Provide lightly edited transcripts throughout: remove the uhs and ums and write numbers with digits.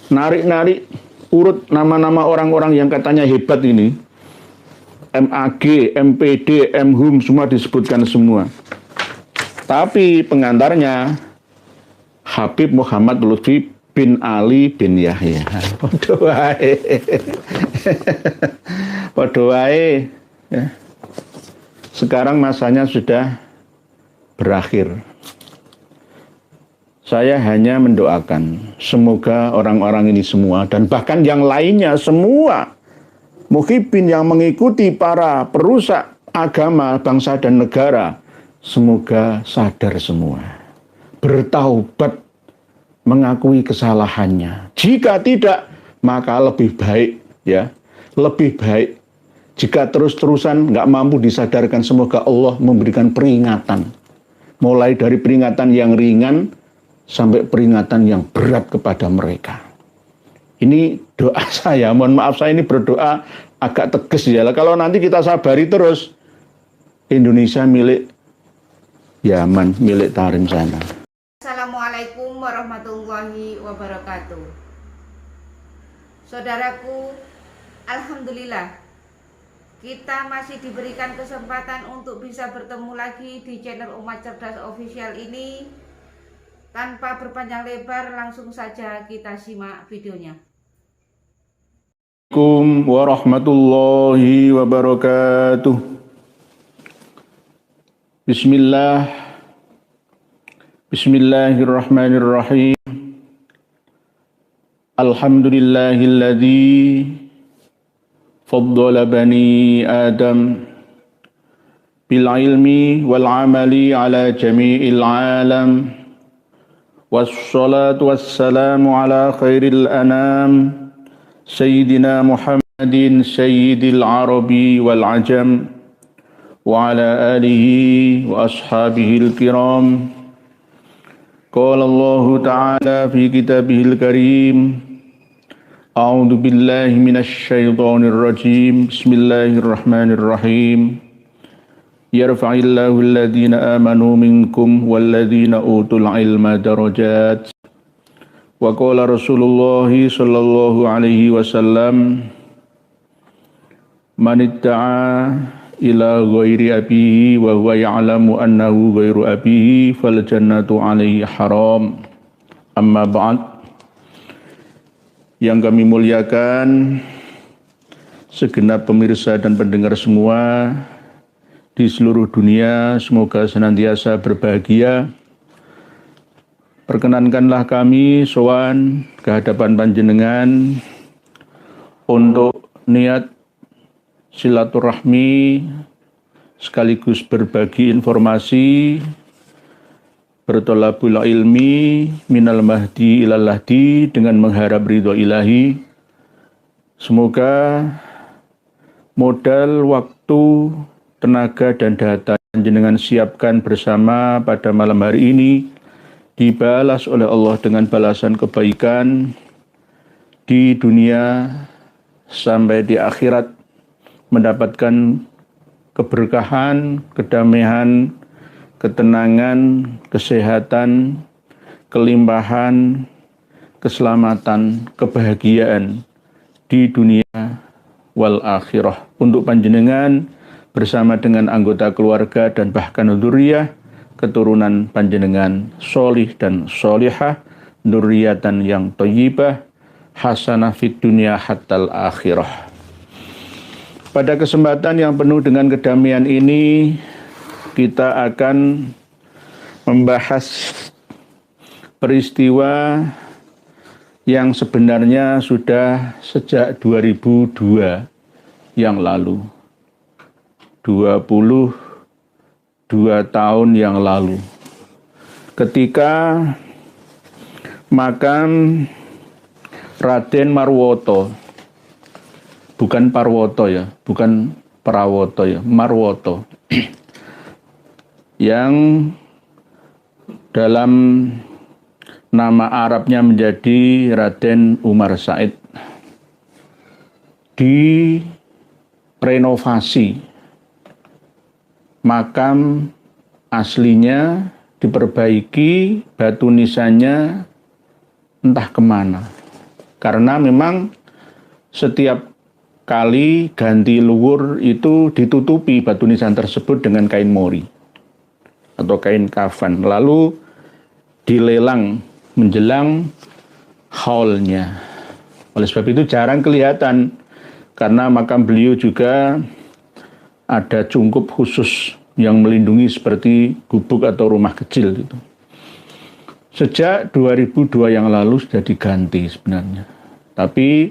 narik-narik urut nama-nama orang-orang yang katanya hebat ini, MAG, MPD, MHUM, semua disebutkan semua. Tapi pengantarnya Habib Muhammad Lutfi bin Ali bin Yahya. Padha wae. Padha wae. Ya. Sekarang masanya sudah berakhir. Saya hanya mendoakan semoga orang-orang ini semua dan bahkan yang lainnya semua muhibbin yang mengikuti para perusak agama, bangsa dan negara, semoga sadar semua, bertaubat, mengakui kesalahannya. Jika tidak, maka lebih baik, ya, lebih baik jika terus-terusan nggak mampu disadarkan, semoga Allah memberikan peringatan, mulai dari peringatan yang ringan sampai peringatan yang berat kepada mereka. Ini doa saya, mohon maaf saya ini berdoa agak tegas ya. Kalau nanti kita sabari terus, Indonesia milik Yaman, milik Tarim sana. Assalamualaikum warahmatullahi wabarakatuh. Saudaraku, alhamdulillah kita masih diberikan kesempatan untuk bisa bertemu lagi di channel Umat Cerdas Official ini. Tanpa berpanjang lebar, langsung saja kita simak videonya. Assalamualaikum warahmatullahi wabarakatuh. Bismillahirrahmanirrahim. Alhamdulillahilladzi faddala bani Adam bil ilmi wal amali ala jami'il alam. Wassalatu wassalamu ala khairil anam Sayyidina Muhammadin Sayyidil Arabi wal Ajam wa ala alihi wa ashabihil kiram. Qala Allah Ta'ala fi kitabihil karim, A'udhu billahi minasy syaithanir rajim. Bismillahirrahmanirrahim. Yarfa'illahu alladhina amanu minkum walladhina utul ilma darajat. Wa qala Rasulullah sallallahu alaihi wasallam, man itta'a ila ghairi abihi wa huwa ya'lamu annahu ghairu abihi fal jannatu alaihi haram. Amma ba'd. Yang kami muliakan segenap pemirsa dan pendengar semua di seluruh dunia, semoga senantiasa berbahagia. Perkenankanlah kami sowan ke hadapan panjenengan untuk niat silaturahmi sekaligus berbagi informasi, bertolabul ilmi minal mahdi ilal lahdi dengan mengharap ridho ilahi. Semoga modal waktu, tenaga dan data yang jenengan siapkan bersama pada malam hari ini dibalas oleh Allah dengan balasan kebaikan di dunia sampai di akhirat, mendapatkan keberkahan, kedamaian, ketenangan, kesehatan, kelimpahan, keselamatan, kebahagiaan di dunia wal akhirah untuk panjenengan bersama dengan anggota keluarga dan bahkan dzurriyyah keturunan panjenengan solih dan solihah, dzurriyyatan yang thayyibah, hasanah fid dunya hattal akhirah. Pada kesempatan yang penuh dengan kedamaian ini, kita akan membahas peristiwa yang sebenarnya sudah sejak 2002 yang lalu. 22 tahun yang lalu, ketika makam Raden Marwoto, bukan Parwoto ya, bukan Prawoto ya, Marwoto, yang dalam nama Arabnya menjadi Raden Umar Said, direnovasi. Makam aslinya diperbaiki, batu nisannya entah kemana. Karena memang setiap kali ganti luhur itu ditutupi batu nisan tersebut dengan kain mori atau kain kafan. Lalu dilelang menjelang haulnya. Oleh sebab itu jarang kelihatan karena makam beliau juga ada cungkup khusus yang melindungi seperti gubuk atau rumah kecil itu. Sejak 2002 yang lalu sudah diganti sebenarnya. Tapi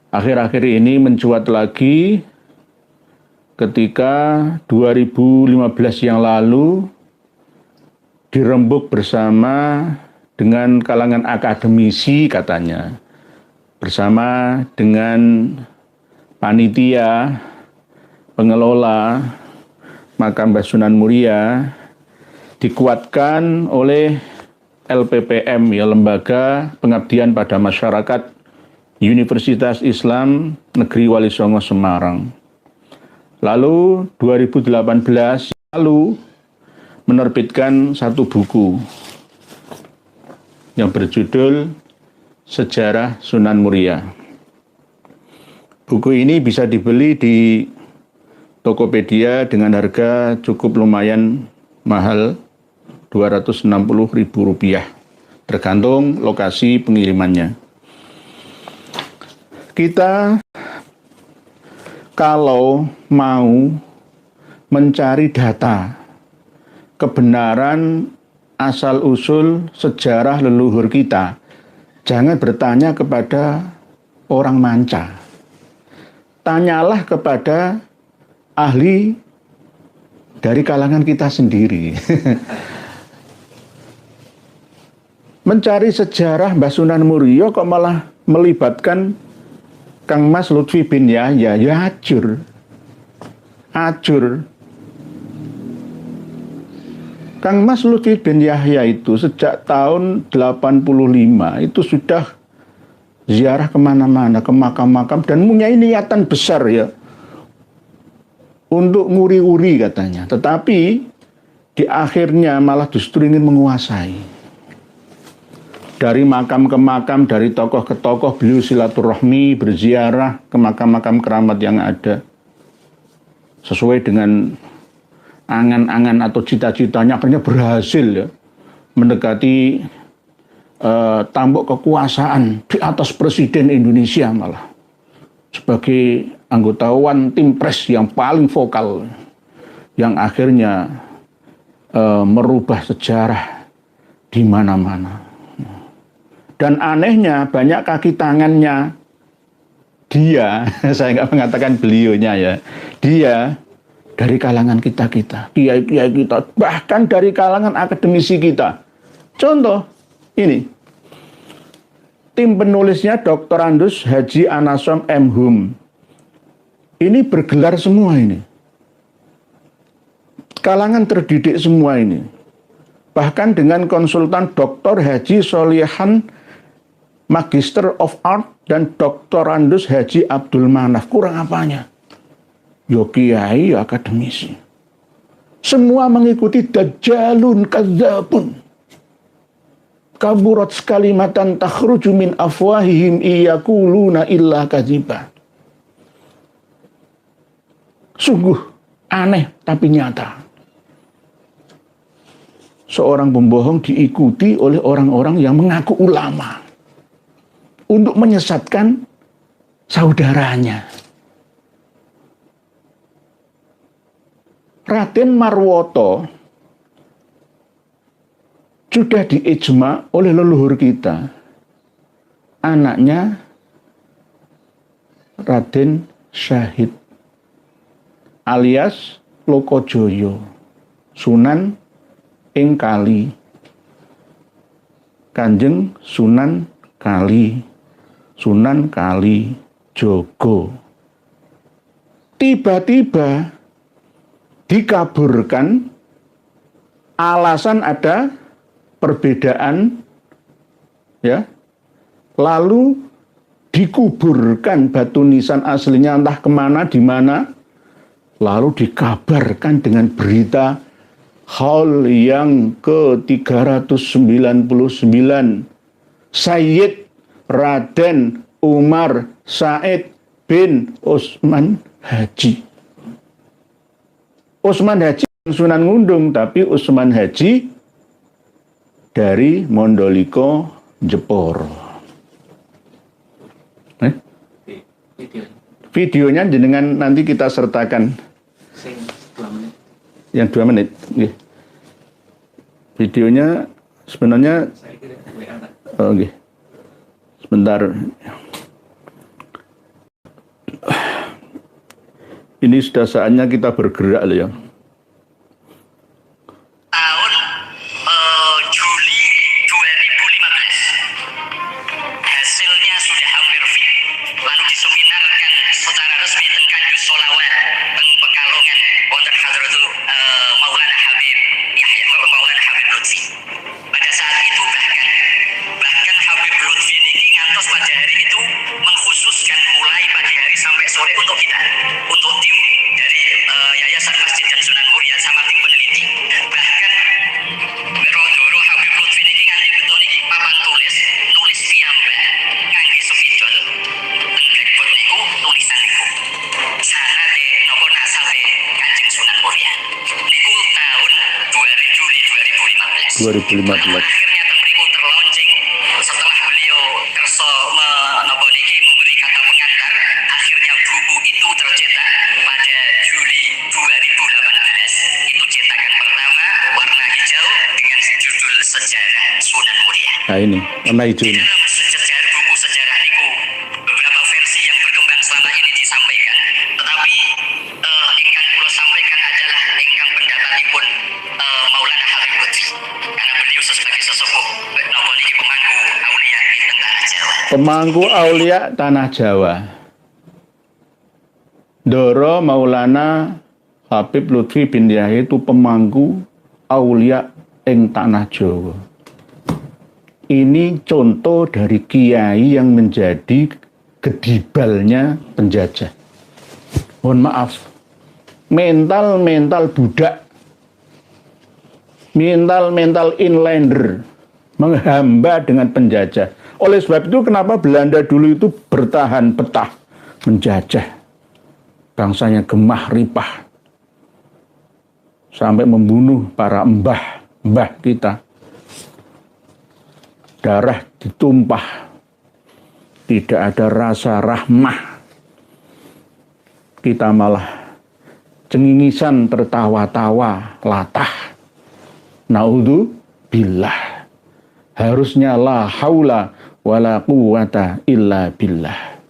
akhir-akhir ini mencuat lagi ketika 2015 yang lalu dirembuk bersama dengan kalangan akademisi katanya. Bersama dengan panitia, pengelola makam Mbah Sunan Muria dikuatkan oleh LPPM, ya, Lembaga Pengabdian pada Masyarakat Universitas Islam Negeri Wali Songo Semarang. Lalu 2018 lalu menerbitkan satu buku yang berjudul Sejarah Sunan Muria. Buku ini bisa dibeli di Tokopedia dengan harga cukup lumayan mahal, Rp260.000, tergantung lokasi pengirimannya. Kita kalau mau mencari data kebenaran asal-usul sejarah leluhur kita, jangan bertanya kepada orang manca. Tanyalah kepada ahli dari kalangan kita sendiri. Mencari sejarah Mbah Sunan Muria kok malah melibatkan Kang Mas Lutfi bin Yahya, ya acur. Kang Mas Lutfi bin Yahya itu sejak tahun 85 itu sudah ziarah kemana-mana, ke makam-makam, dan punya niatan besar ya untuk nguri-uri katanya. Tetapi di akhirnya malah justru ingin menguasai. Dari makam ke makam, dari tokoh ke tokoh, beliau silaturahmi, berziarah ke makam-makam keramat yang ada. Sesuai dengan angan-angan atau cita-citanya, akhirnya berhasil ya mendekati tampuk kekuasaan di atas Presiden Indonesia malah. Sebagai anggotawan tim pres yang paling vokal, yang akhirnya merubah sejarah di mana-mana. Dan anehnya banyak kaki tangannya dia, saya nggak mengatakan beliaunya ya, dia dari kalangan kita-kita, kiai-kiai kita, bahkan dari kalangan akademisi kita. Contoh ini, tim penulisnya Dr. Andus Haji Anasom M. Hum. Ini bergelar semua ini. Kalangan terdidik semua ini. Bahkan dengan konsultan Dr. Haji Solihan Magister of Art dan Dr. Andus Haji Abdul Manaf. Kurang apanya? Yo kiai, yo akademisi. Semua mengikuti dajjalun kadzabun. Kaburat kalimatan takhruju min afwahihim iyaquluna illa kadziba. Sungguh aneh tapi nyata. Seorang pembohong diikuti oleh orang-orang yang mengaku ulama untuk menyesatkan saudaranya. Raden Marwoto sudah diijma oleh leluhur kita. Anaknya Raden Syahid alias Lokojoyo, Sunan ing Kali, Kanjeng Sunan Kali, Sunan Kali Jogo. Tiba-tiba dikaburkan, alasan ada perbedaan, ya. Lalu dikuburkan batu nisan aslinya entah kemana, di mana. Lalu dikabarkan dengan berita haul yang ke-399, Sayyid Raden Umar Said bin Utsman Haji. Utsman Haji Sunan Ngundung, tapi Utsman Haji dari Mondoliko Jeporo. Videonya jenengan nanti kita sertakan. Yang 2 menit. Videonya sebenarnya oke. Sebentar. Ini sudah saatnya kita bergerak loh ya. Tahun Juli 2015 hasilnya sudah hampir fit, lalu diseminarkan secara resmi teng Kanjus Solawat teng Pekalongan wonten Hadratul Maulana Habib Yahya Maulana Habib Lutfi. Pada saat itu bahkan Habib Lutfi niki ngantos pada hari itu mengkhususkan mulai pagi hari sampai sore untuk kita, untuk tim dari Yayasan Masjid dan Sunan Muria sama tim peneliti. Bahkan Rodoro Habib Lutfi niki nganti betul niki papan tulis piyambak ngangge spidol teng blackboard niku tulisan niku sanate napa nasabe Kanjeng Sunan Muria niku tahun Juli 2015. 2015. Akhirnya teng mriku terlaunching setelah beliau kersa menapa niki memberi kata pengantar, akhirnya buku itu tercetak pada Juli 2018. Itu cetakan pertama warna hijau dengan judul Sejarah Sunan Muria. Nah ini warna hijau Di ini. dalam buku sejarah niku beberapa versi yang berkembang selama ini disampaikan, tetapi ingkang kula sampaikan adalah ingkang pendapatipun Maulana Habib Lutfi, karena beliau sebagai sesepuh napa niki pemangku aulia teng tanah Jawa. Pemangku aulia tanah Jawa. Doro Maulana Habib Lutfi bin Yahya itu pemangku aulia ing tanah Jawa. Ini contoh dari kiai yang menjadi gedibalnya penjajah. Mohon maaf, mental budak, mental inlander, menghamba dengan penjajah. Oleh sebab itu kenapa Belanda dulu itu bertahan betah menjajah. Bangsanya gemah ripah. Sampai membunuh para mbah kita. Darah ditumpah. Tidak ada rasa rahmah. Kita malah cengingisan tertawa-tawa, latah. Naudzubillah. Harusnya la haula wala quwata illa billah.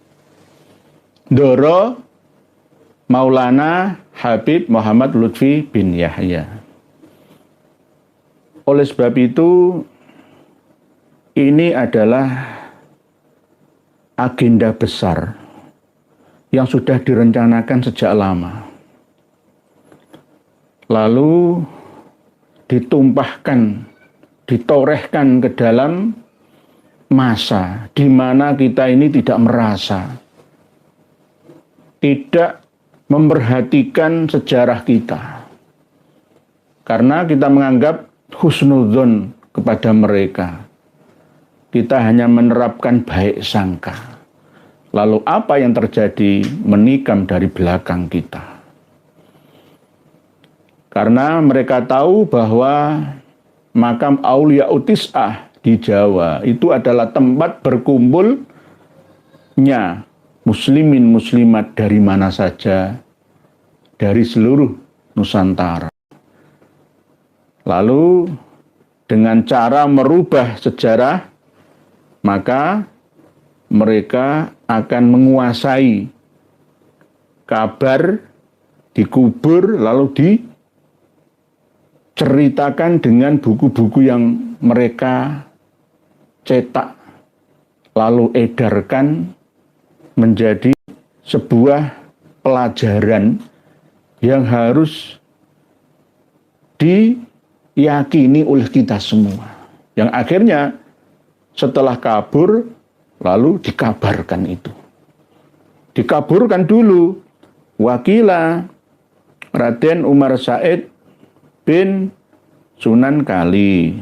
Doro Maulana Habib Muhammad Lutfi bin Yahya. Oleh sebab itu, ini adalah agenda besar yang sudah direncanakan sejak lama. Lalu ditumpahkan, ditorehkan ke dalam masa di mana kita ini tidak merasa, tidak memperhatikan sejarah kita. Karena kita menganggap husnudzon kepada mereka. Kita hanya menerapkan baik sangka. Lalu apa yang terjadi menikam dari belakang kita. Karena mereka tahu bahwa makam Aulia Utis'ah di Jawa itu adalah tempat berkumpulnya muslimin muslimat dari mana saja, dari seluruh Nusantara. Lalu dengan cara merubah sejarah, maka mereka akan menguasai kabar, dikubur, lalu diceritakan dengan buku-buku yang mereka cetak, lalu edarkan menjadi sebuah pelajaran yang harus diyakini oleh kita semua. Yang akhirnya setelah kabur, lalu dikabarkan itu. Dikaburkan dulu. Wakila Raden Umar Said bin Sunan Kali.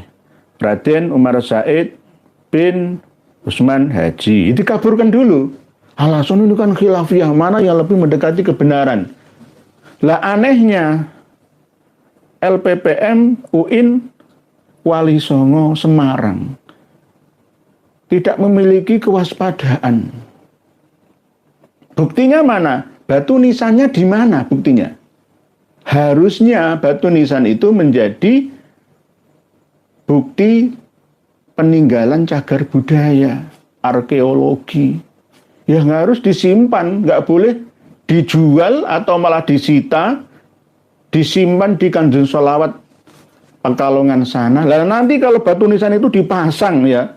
Raden Umar Said bin Utsman haji. Dikaburkan dulu. Alasan ini kan khilafiyah, mana yang lebih mendekati kebenaran. Lah anehnya LPPM UIN Wali Songo Semarang tidak memiliki kewaspadaan. Buktinya mana? Batu nisannya di mana buktinya? Harusnya batu nisan itu menjadi bukti peninggalan cagar budaya, arkeologi. Yang harus disimpan, nggak boleh dijual atau malah disita, disimpan di Kanjeng Sholawat Pekalongan sana. Lalu nanti kalau batu nisan itu dipasang ya,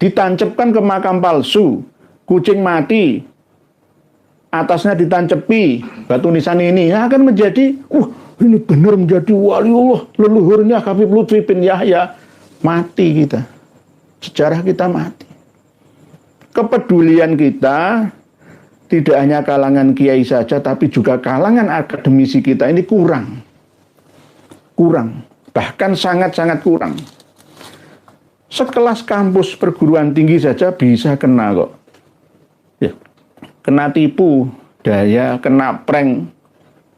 ditancapkan ke makam palsu, kucing mati, atasnya ditancepi batu nisan ini, ya akan menjadi, ini benar menjadi waliullah, leluhurnya Habib Lutfi bin Yahya. Mati kita, sejarah kita mati. Kepedulian kita tidak hanya kalangan kiai saja, tapi juga kalangan akademisi kita ini kurang, bahkan sangat-sangat kurang. Sekelas kampus perguruan tinggi saja bisa kena kok, ya, kena tipu daya, kena prank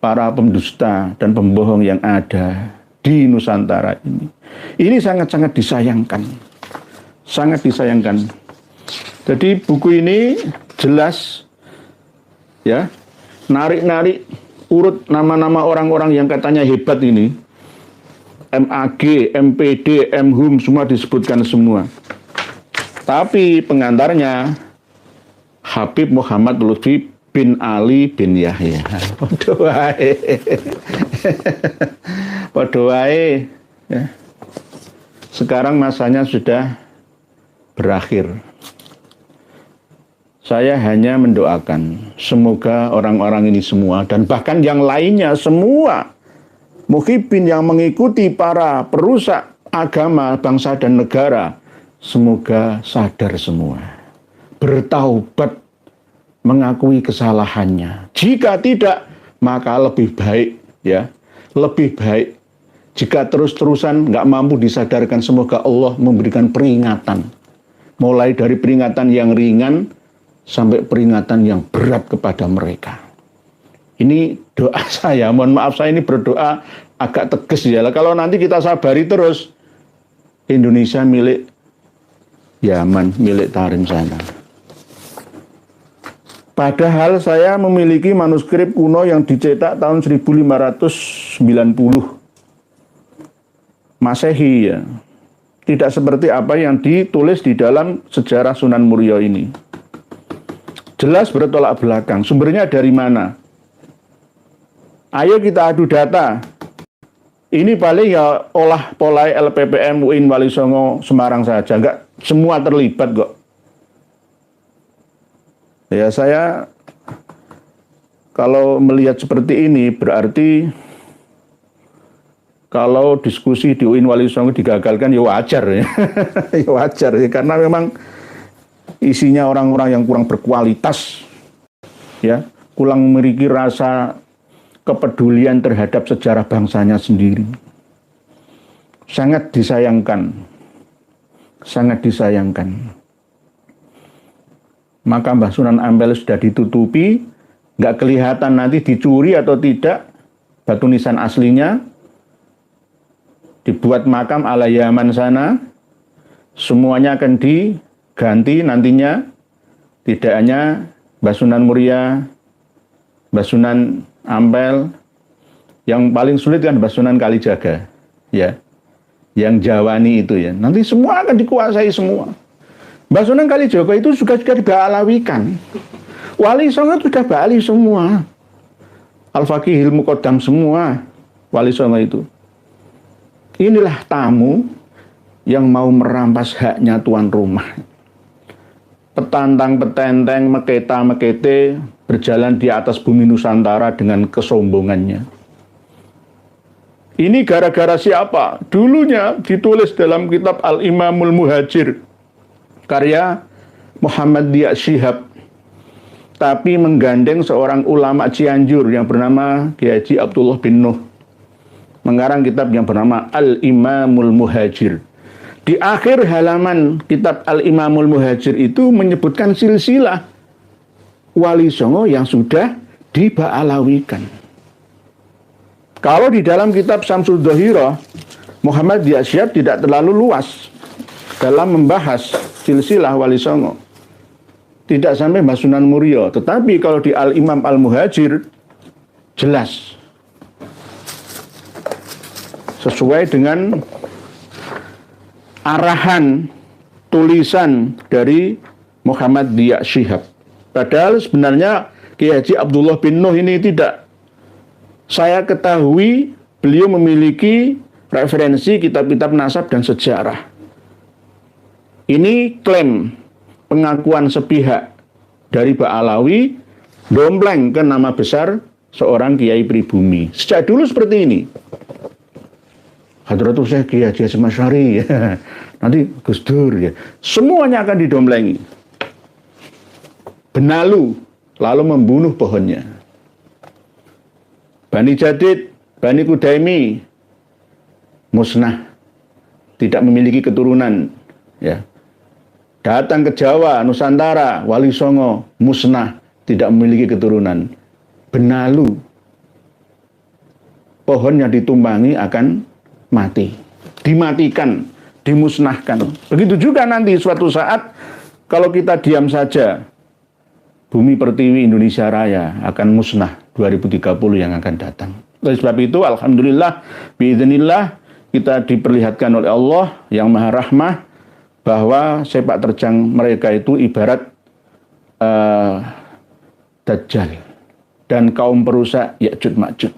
para pendusta dan pembohong yang ada di Nusantara ini. Ini sangat-sangat disayangkan, sangat disayangkan. Jadi buku ini jelas ya, narik-narik urut nama-nama orang-orang yang katanya hebat ini. MAG, MPD, MHUM semua disebutkan semua. Tapi pengantarnya Habib Muhammad Lutfi bin Ali bin Yahya. Padha wae. Ya. Sekarang masanya sudah berakhir. Saya hanya mendoakan semoga orang-orang ini semua dan bahkan yang lainnya semua muhibbin yang mengikuti para perusak agama, bangsa dan negara, semoga sadar semua, bertaubat, mengakui kesalahannya. Jika tidak, maka lebih baik ya, lebih baik jika terus-terusan nggak mampu disadarkan, semoga Allah memberikan peringatan, mulai dari peringatan yang ringan sampai peringatan yang berat kepada mereka. Ini doa saya, mohon maaf saya ini berdoa agak tegas ya. Kalau nanti kita sabari terus, Indonesia milik Yaman, milik Tarim sana. Padahal saya memiliki manuskrip kuno yang dicetak tahun 1590 Masehi ya. Tidak seperti apa yang ditulis di dalam sejarah Sunan Muria ini. Jelas bertolak belakang. Sumbernya dari mana? Ayo kita adu data. Ini paling ya olah polai LPPM UIN Wali Songo Semarang saja. Enggak semua terlibat kok. Ya saya kalau melihat seperti ini berarti kalau diskusi di UIN Wali Songo digagalkan ya wajar ya. Ya wajar ya, karena memang isinya orang-orang yang kurang berkualitas, ya, kurang memiliki rasa kepedulian terhadap sejarah bangsanya sendiri. Sangat disayangkan, sangat disayangkan. Maka Mbah Sunan Ampel sudah ditutupi, nggak kelihatan nanti dicuri atau tidak batu nisan aslinya, dibuat makam ala Yaman sana, semuanya akan ganti nantinya, tidak hanya Mbah Sunan Muria, Mbah Sunan Ampel, yang paling sulit kan Mbah Sunan Kalijaga, ya, yang Jawani itu ya. Nanti semua akan dikuasai semua. Mbah Sunan Kalijaga itu juga dibalawikan. Wali Songo sudah Bali semua, Al-Faqihil Muqaddam semua, Wali Songo itu. Inilah tamu yang mau merampas haknya tuan rumah. Petantang, petenteng, meketa, mekete berjalan di atas bumi Nusantara dengan kesombongannya. Ini gara-gara siapa? Dulunya ditulis dalam kitab Al-Imamul Muhajir, karya Muhammad Diak Syihab, tapi menggandeng seorang ulama Cianjur yang bernama Kiai Haji Abdullah bin Nuh, mengarang kitab yang bernama Al-Imamul Muhajir. Di akhir halaman kitab Al-Imamul Muhajir itu menyebutkan silsilah Wali Songo yang sudah diba'alawikan. Kalau di dalam kitab Syamsul Dhahirah, Muhammad Yasyad tidak terlalu luas dalam membahas silsilah Wali Songo. Tidak sampai Mbah Sunan Muria. Tetapi kalau di Al-Imam Al-Muhajir, jelas. Sesuai dengan arahan tulisan dari Muhammad Diyak Syihab. Padahal sebenarnya Kiai Haji Abdullah bin Nuh ini tidak. Saya ketahui beliau memiliki referensi kitab-kitab nasab dan sejarah. Ini klaim pengakuan sepihak dari Ba'alawi dompleng ke nama besar seorang Kiai pribumi. Sejak dulu seperti ini. Hadratus Syekh Kiai Haji Hasyim Asy'ari, nanti Gus Dur, ya. Semuanya akan didomplengi. Benalu, lalu membunuh pohonnya. Bani Jadid, Bani Kudaimi, musnah, tidak memiliki keturunan. Ya. Datang ke Jawa, Nusantara, Wali Songo, musnah, tidak memiliki keturunan. Benalu, pohon yang ditumbangi akan mati, dimatikan, dimusnahkan. Begitu juga nanti suatu saat kalau kita diam saja, bumi pertiwi Indonesia Raya akan musnah 2030 yang akan datang. Oleh sebab itu, alhamdulillah, biidznillah, kita diperlihatkan oleh Allah yang Maha Rahmah bahwa sepak terjang mereka itu ibarat Dajjal dan kaum perusak Ya'juj Ma'juj.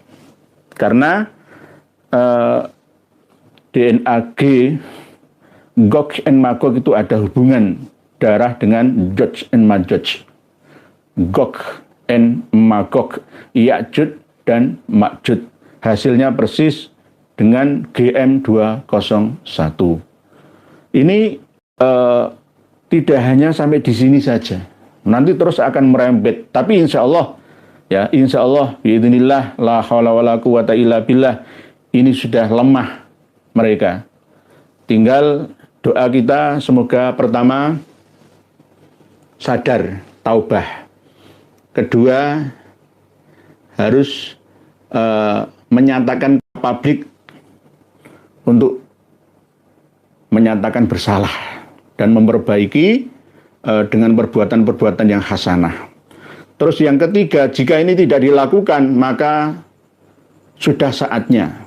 Karena DNA Gog and Magog itu ada hubungan darah dengan Joj and Majoj. Gog and Magog, Ya'juj dan Ma'juj. Hasilnya persis dengan GM201. Ini tidak hanya sampai di sini saja. Nanti terus akan merembet. Tapi insya Allah, ya insya Allah, biidznillah, la haula wala quwata illa billah, ini sudah lemah mereka. Tinggal doa kita semoga pertama sadar, taubah. Kedua harus menyatakan ke publik untuk menyatakan bersalah dan memperbaiki dengan perbuatan-perbuatan yang hasanah. Terus yang ketiga, jika ini tidak dilakukan, maka sudah saatnya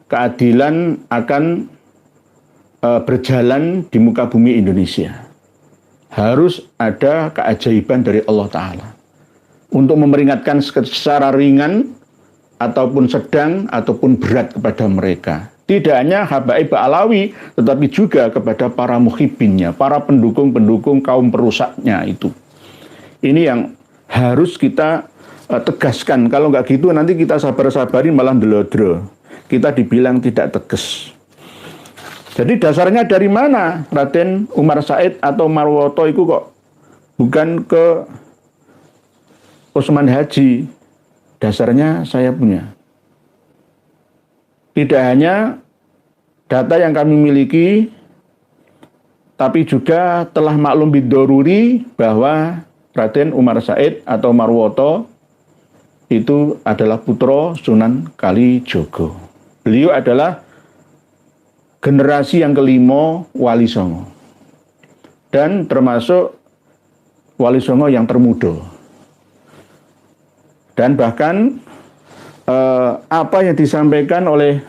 keadilan akan berjalan di muka bumi Indonesia. Harus ada keajaiban dari Allah Ta'ala untuk memperingatkan secara ringan ataupun sedang ataupun berat kepada mereka. Tidak hanya habaib Ba'alawi, tetapi juga kepada para muhibbinnya, para pendukung-pendukung kaum perusaknya itu. Ini yang harus kita tegaskan. Kalau nggak gitu nanti kita sabar-sabarin malah ndelodro. Kita dibilang tidak tegas. Jadi dasarnya dari mana Raden Umar Said atau Marwoto itu kok bukan ke Usman Haji? Dasarnya saya punya. Tidak hanya data yang kami miliki, tapi juga telah maklum bidoruri bahwa Raden Umar Said atau Marwoto itu adalah putra Sunan Kalijogo. Beliau adalah generasi yang kelima Wali Songo. Dan termasuk Wali Songo yang termuda. Dan bahkan apa yang disampaikan oleh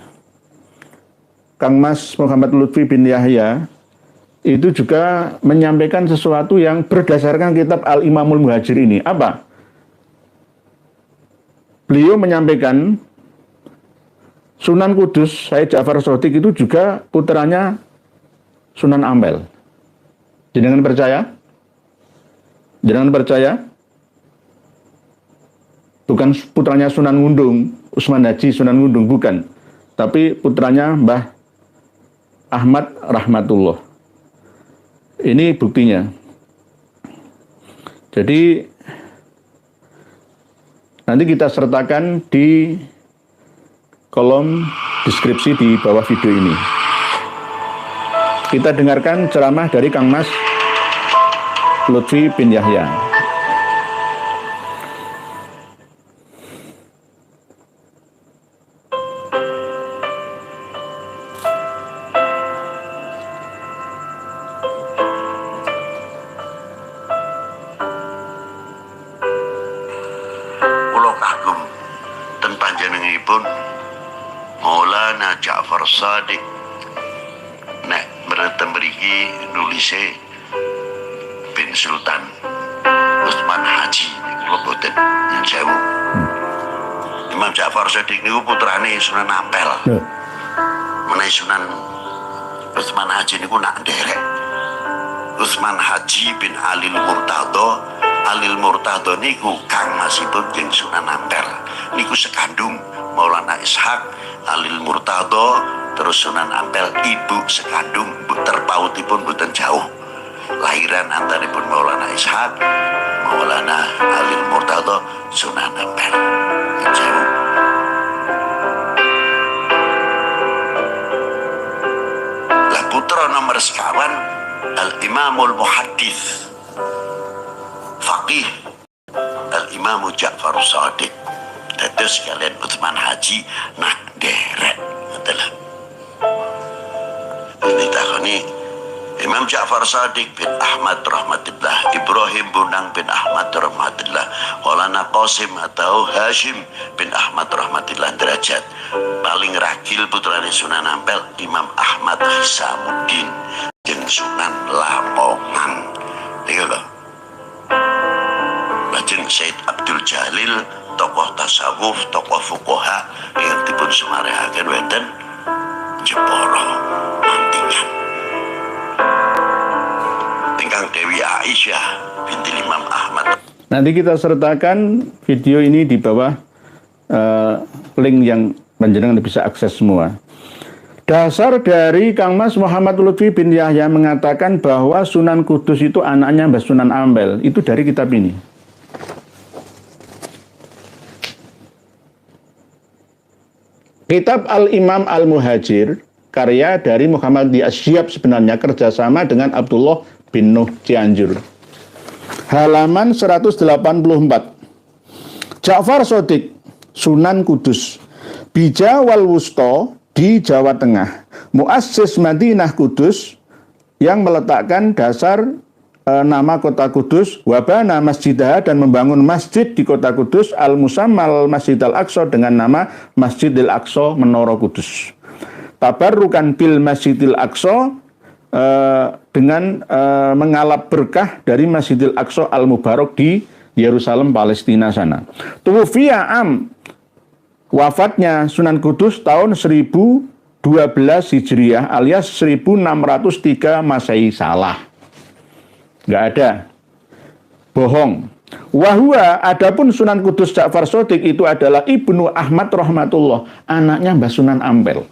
Kang Mas Muhammad Lutfi bin Yahya itu juga menyampaikan sesuatu yang berdasarkan kitab Al-Imamul Muhajir ini. Apa? Beliau menyampaikan Sunan Kudus, Said Ja'far Shadiq itu juga putranya Sunan Ampel. Jenengan percaya? Jenengan percaya? Bukan putranya Sunan Ngundung, Usman Haji Sunan Ngundung, bukan. Tapi putranya Mbah Ahmad Rahmatullah. Ini buktinya. Jadi nanti kita sertakan di kolom deskripsi di bawah video ini. Kita dengarkan ceramah dari Kang Mas Lutfi bin Yahya. Kula kagum ten panjenenganipun Maulana Ja'far Shadiq nek mrenten mriki nulise bin Sultan Utsman Haji kula boten nyun sewu. Imam Ja'far Shadiq niku putrane Sunan Ampel. Menawi Sunan Utsman Haji niku nak nderek Utsman Haji bin Alil Murtado. Alil Murtado niku kangmasipun jeung Sunan Ampel. Niku sekandung Maulana Ishaq, Alil Murtado, terus Sunan Ampel ibu sekandung, terpautipun boten jauh. Lahiran antaripun Maulana Ishaq, Maulana Alil Murtado, Sunan Ampel. Jauh. Lah putra nomor sekawan Al-Imamul Muhaddits Faqih Al-Imamu Ja'far Shadiq. Dados kalian Utsman Haji nak derek adalah ini takoni Imam Ja'far Shadiq bin Ahmad rahmatillah, Ibrahim Bunang bin Ahmad rahmatillah, Maulana Qasim atau Hashim bin Ahmad rahmatillah derajat. Paling ragil putrane Sunan Ampel Imam Ahmad Hisamuddin jeung Sunan Lamongan. Niku lho. Lajeng Said Abdul Jalil, tokoh tasawuf, tokoh fuqaha yang dipun sumarehaken wonten Jepara Mantingan. Tingkang Dewi Aisyah binti Imam Ahmad. Nanti kita sertakan video ini di bawah link yang panjenengan bisa akses semua. Dasar dari Kang Mas Muhammad Lutfi bin Yahya mengatakan bahwa Sunan Kudus itu anaknya Mbah Sunan Ampel. Itu dari kitab ini. Kitab Al-Imam Al-Muhajir, karya dari Muhammad Asyhab sebenarnya kerjasama dengan Abdullah bin Nuh Cianjur. Halaman 184. Ja'far Shadiq, Sunan Kudus, Bija wal Wusto di Jawa Tengah, Muassis Madinah Kudus yang meletakkan dasar nama kota Kudus, wabana masjidah dan membangun masjid di kota Kudus, al-musammal Masjid al-Aqsa dengan nama Masjidil Aqsa Menara Kudus. Tabarrukan bil Masjidil Aqsa dengan mengalap berkah dari Masjidil Aqsa al-Mubarak di Yerusalem, Palestina sana. Tuwfiya wafatnya Sunan Kudus tahun 1012 Hijriah alias 1603 Masehi. Salah. Nggak ada. Bohong. Wahwa, adapun Sunan Kudus Ja'far Shadiq itu adalah Ibnu Ahmad rahmatullah, anaknya Mbah Sunan Ampel.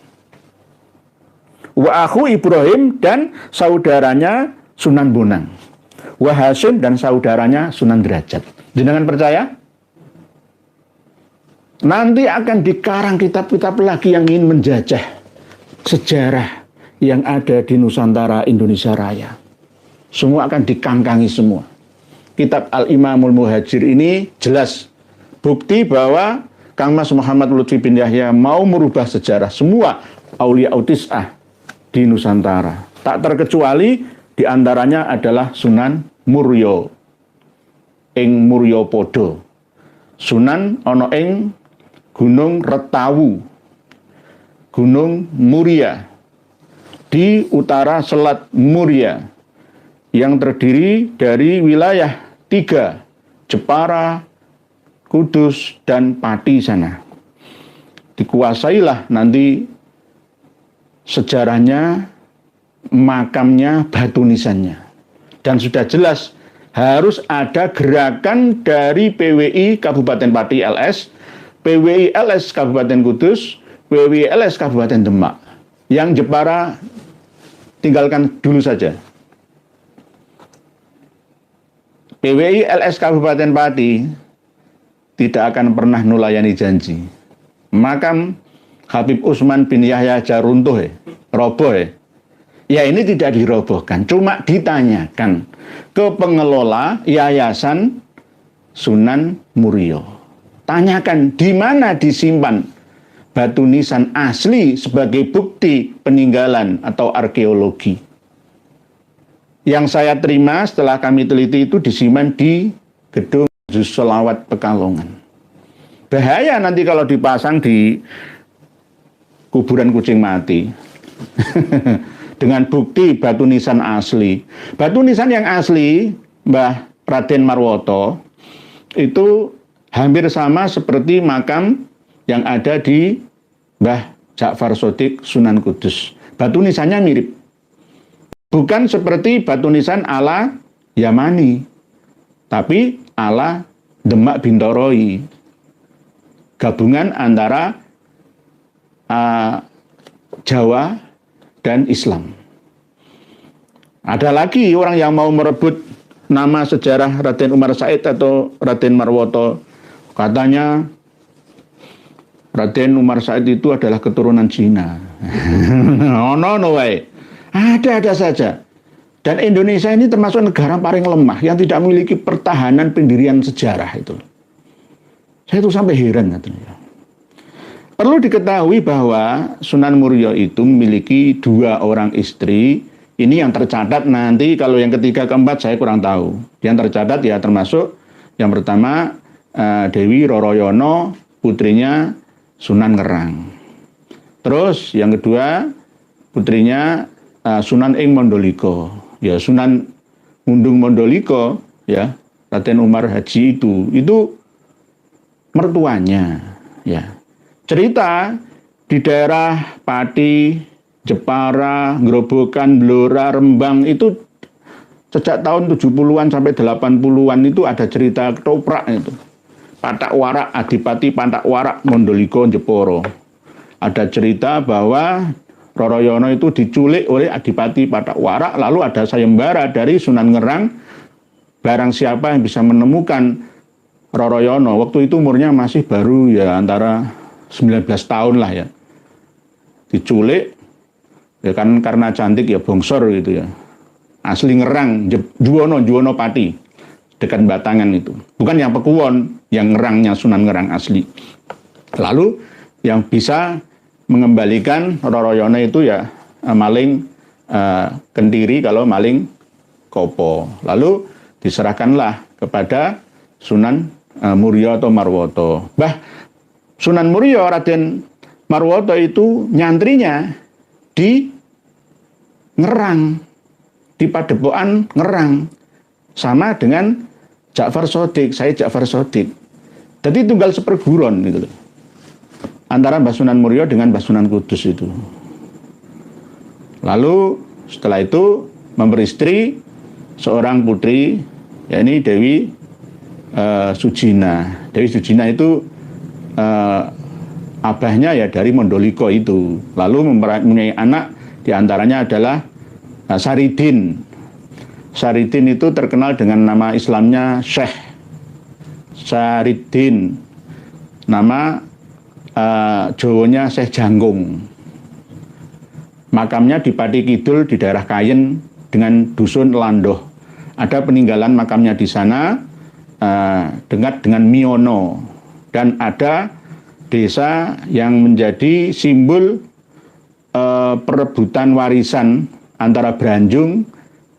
Wa akhu Ibrahim dan saudaranya Sunan Bonang. Wa Hashim dan saudaranya Sunan Derajat. Jenengan percaya? Nanti akan dikarang kitab-kitab lagi yang ingin menjajah sejarah yang ada di Nusantara Indonesia Raya. Semua akan dikangkangi semua. Kitab Al-Imamul Muhajir ini jelas bukti bahwa Kang Mas Muhammad Lutfi bin Yahya mau merubah sejarah semua aulia tis'ah di Nusantara. Tak terkecuali diantaranya adalah Sunan Muryo ing Muryo Podo. Sunan ono ing Gunung Retawu, Gunung Muria di utara Selat Muria yang terdiri dari wilayah 3, Jepara, Kudus, dan Pati sana. Dikuasailah nanti sejarahnya, makamnya, batu nisannya. Dan sudah jelas harus ada gerakan dari PWI Kabupaten Pati LS, PWI LS Kabupaten Kudus, PWI LS Kabupaten Demak. Yang Jepara tinggalkan dulu saja. PWI LS Kabupaten Pati tidak akan pernah nulayani janji. Makam Habib Utsman bin Yahya Jaruntuh, roboh Ya ini tidak dirobohkan, cuma ditanyakan ke pengelola Yayasan Sunan Muria. Tanyakan di mana disimpan batu nisan asli sebagai bukti peninggalan atau arkeologi. Yang saya terima setelah kami teliti itu disimpan di gedung Majelis Sholawat Pekalongan. Bahaya nanti kalau dipasang di kuburan kucing mati. Dengan bukti batu nisan asli. Batu nisan yang asli, Mbah Raden Marwoto, itu hampir sama seperti makam yang ada di Mbah Ja'far Shadiq Sunan Kudus. Batu nisannya mirip. Bukan seperti batu nisan ala Yamani, tapi ala Demak Bintoroi. Gabungan antara Jawa dan Islam. Ada lagi orang yang mau merebut nama sejarah Raden Umar Said atau Raden Marwoto. Katanya Raden Umar Said itu adalah keturunan Cina. No way. Ada saja. Dan Indonesia ini termasuk negara paling lemah yang tidak memiliki pertahanan pendirian sejarah itu. Saya itu sampai heran katanya. Perlu diketahui bahwa Sunan Muria itu memiliki 2 orang istri. Ini yang tercatat, nanti kalau yang ketiga keempat saya kurang tahu. Yang tercatat ya termasuk yang pertama Dewi Roroyono, putrinya Sunan Ngerang. Terus yang kedua putrinya Sunan Ing Mondoliko. Ya Sunan Mundung Mondoliko ya, Raden Umar Haji itu mertuanya ya. Cerita di daerah Pati, Jepara, Grobogan, Blora, Rembang itu sejak tahun 70-an sampai 80-an itu ada cerita ketoprak itu. Patak Warak, Adipati Patak Warak, Mondoliko, Jeporo. Ada cerita bahwa Roroyono itu diculik oleh Adipati Patak Warak, lalu ada sayembara dari Sunan Ngerang. Barang siapa yang bisa menemukan Roroyono, waktu itu umurnya masih baru ya antara 19 tahun lah ya, diculik ya kan karena cantik ya bongsor gitu ya, asli Ngerang, Juwono Pati dekat Batangan itu, bukan yang Pekuwon, yang Ngerangnya Sunan Ngerang asli. Lalu yang bisa mengembalikan Roroyono itu ya maling Kentiri, kalau maling Kopo. Lalu diserahkanlah kepada Sunan Muria atau Marwoto. Sunan Muria Raden Marwoto itu nyantrinya di Ngerang, di Padepokan Ngerang, sama dengan Ja'far Shadiq, Said Ja'far Shadiq. Jadi tunggal seperguruan gitu loh, antara Mbah Sunan Muria dengan Mbah Sunan Kudus itu. Lalu setelah itu memperistri seorang putri, yakni Dewi Sujina. Dewi Sujina itu abahnya ya dari Mondoliko itu. Lalu mempunyai anak, diantaranya adalah Saridin. Saridin itu terkenal dengan nama Islamnya Syekh Saridin. Nama Jawanya Syekh Jangkung. Makamnya di Pati Kidul di daerah Kayen dengan dusun Landoh. Ada peninggalan makamnya di sana dekat dengan Miono. Dan ada desa yang menjadi simbol perebutan warisan antara Branjung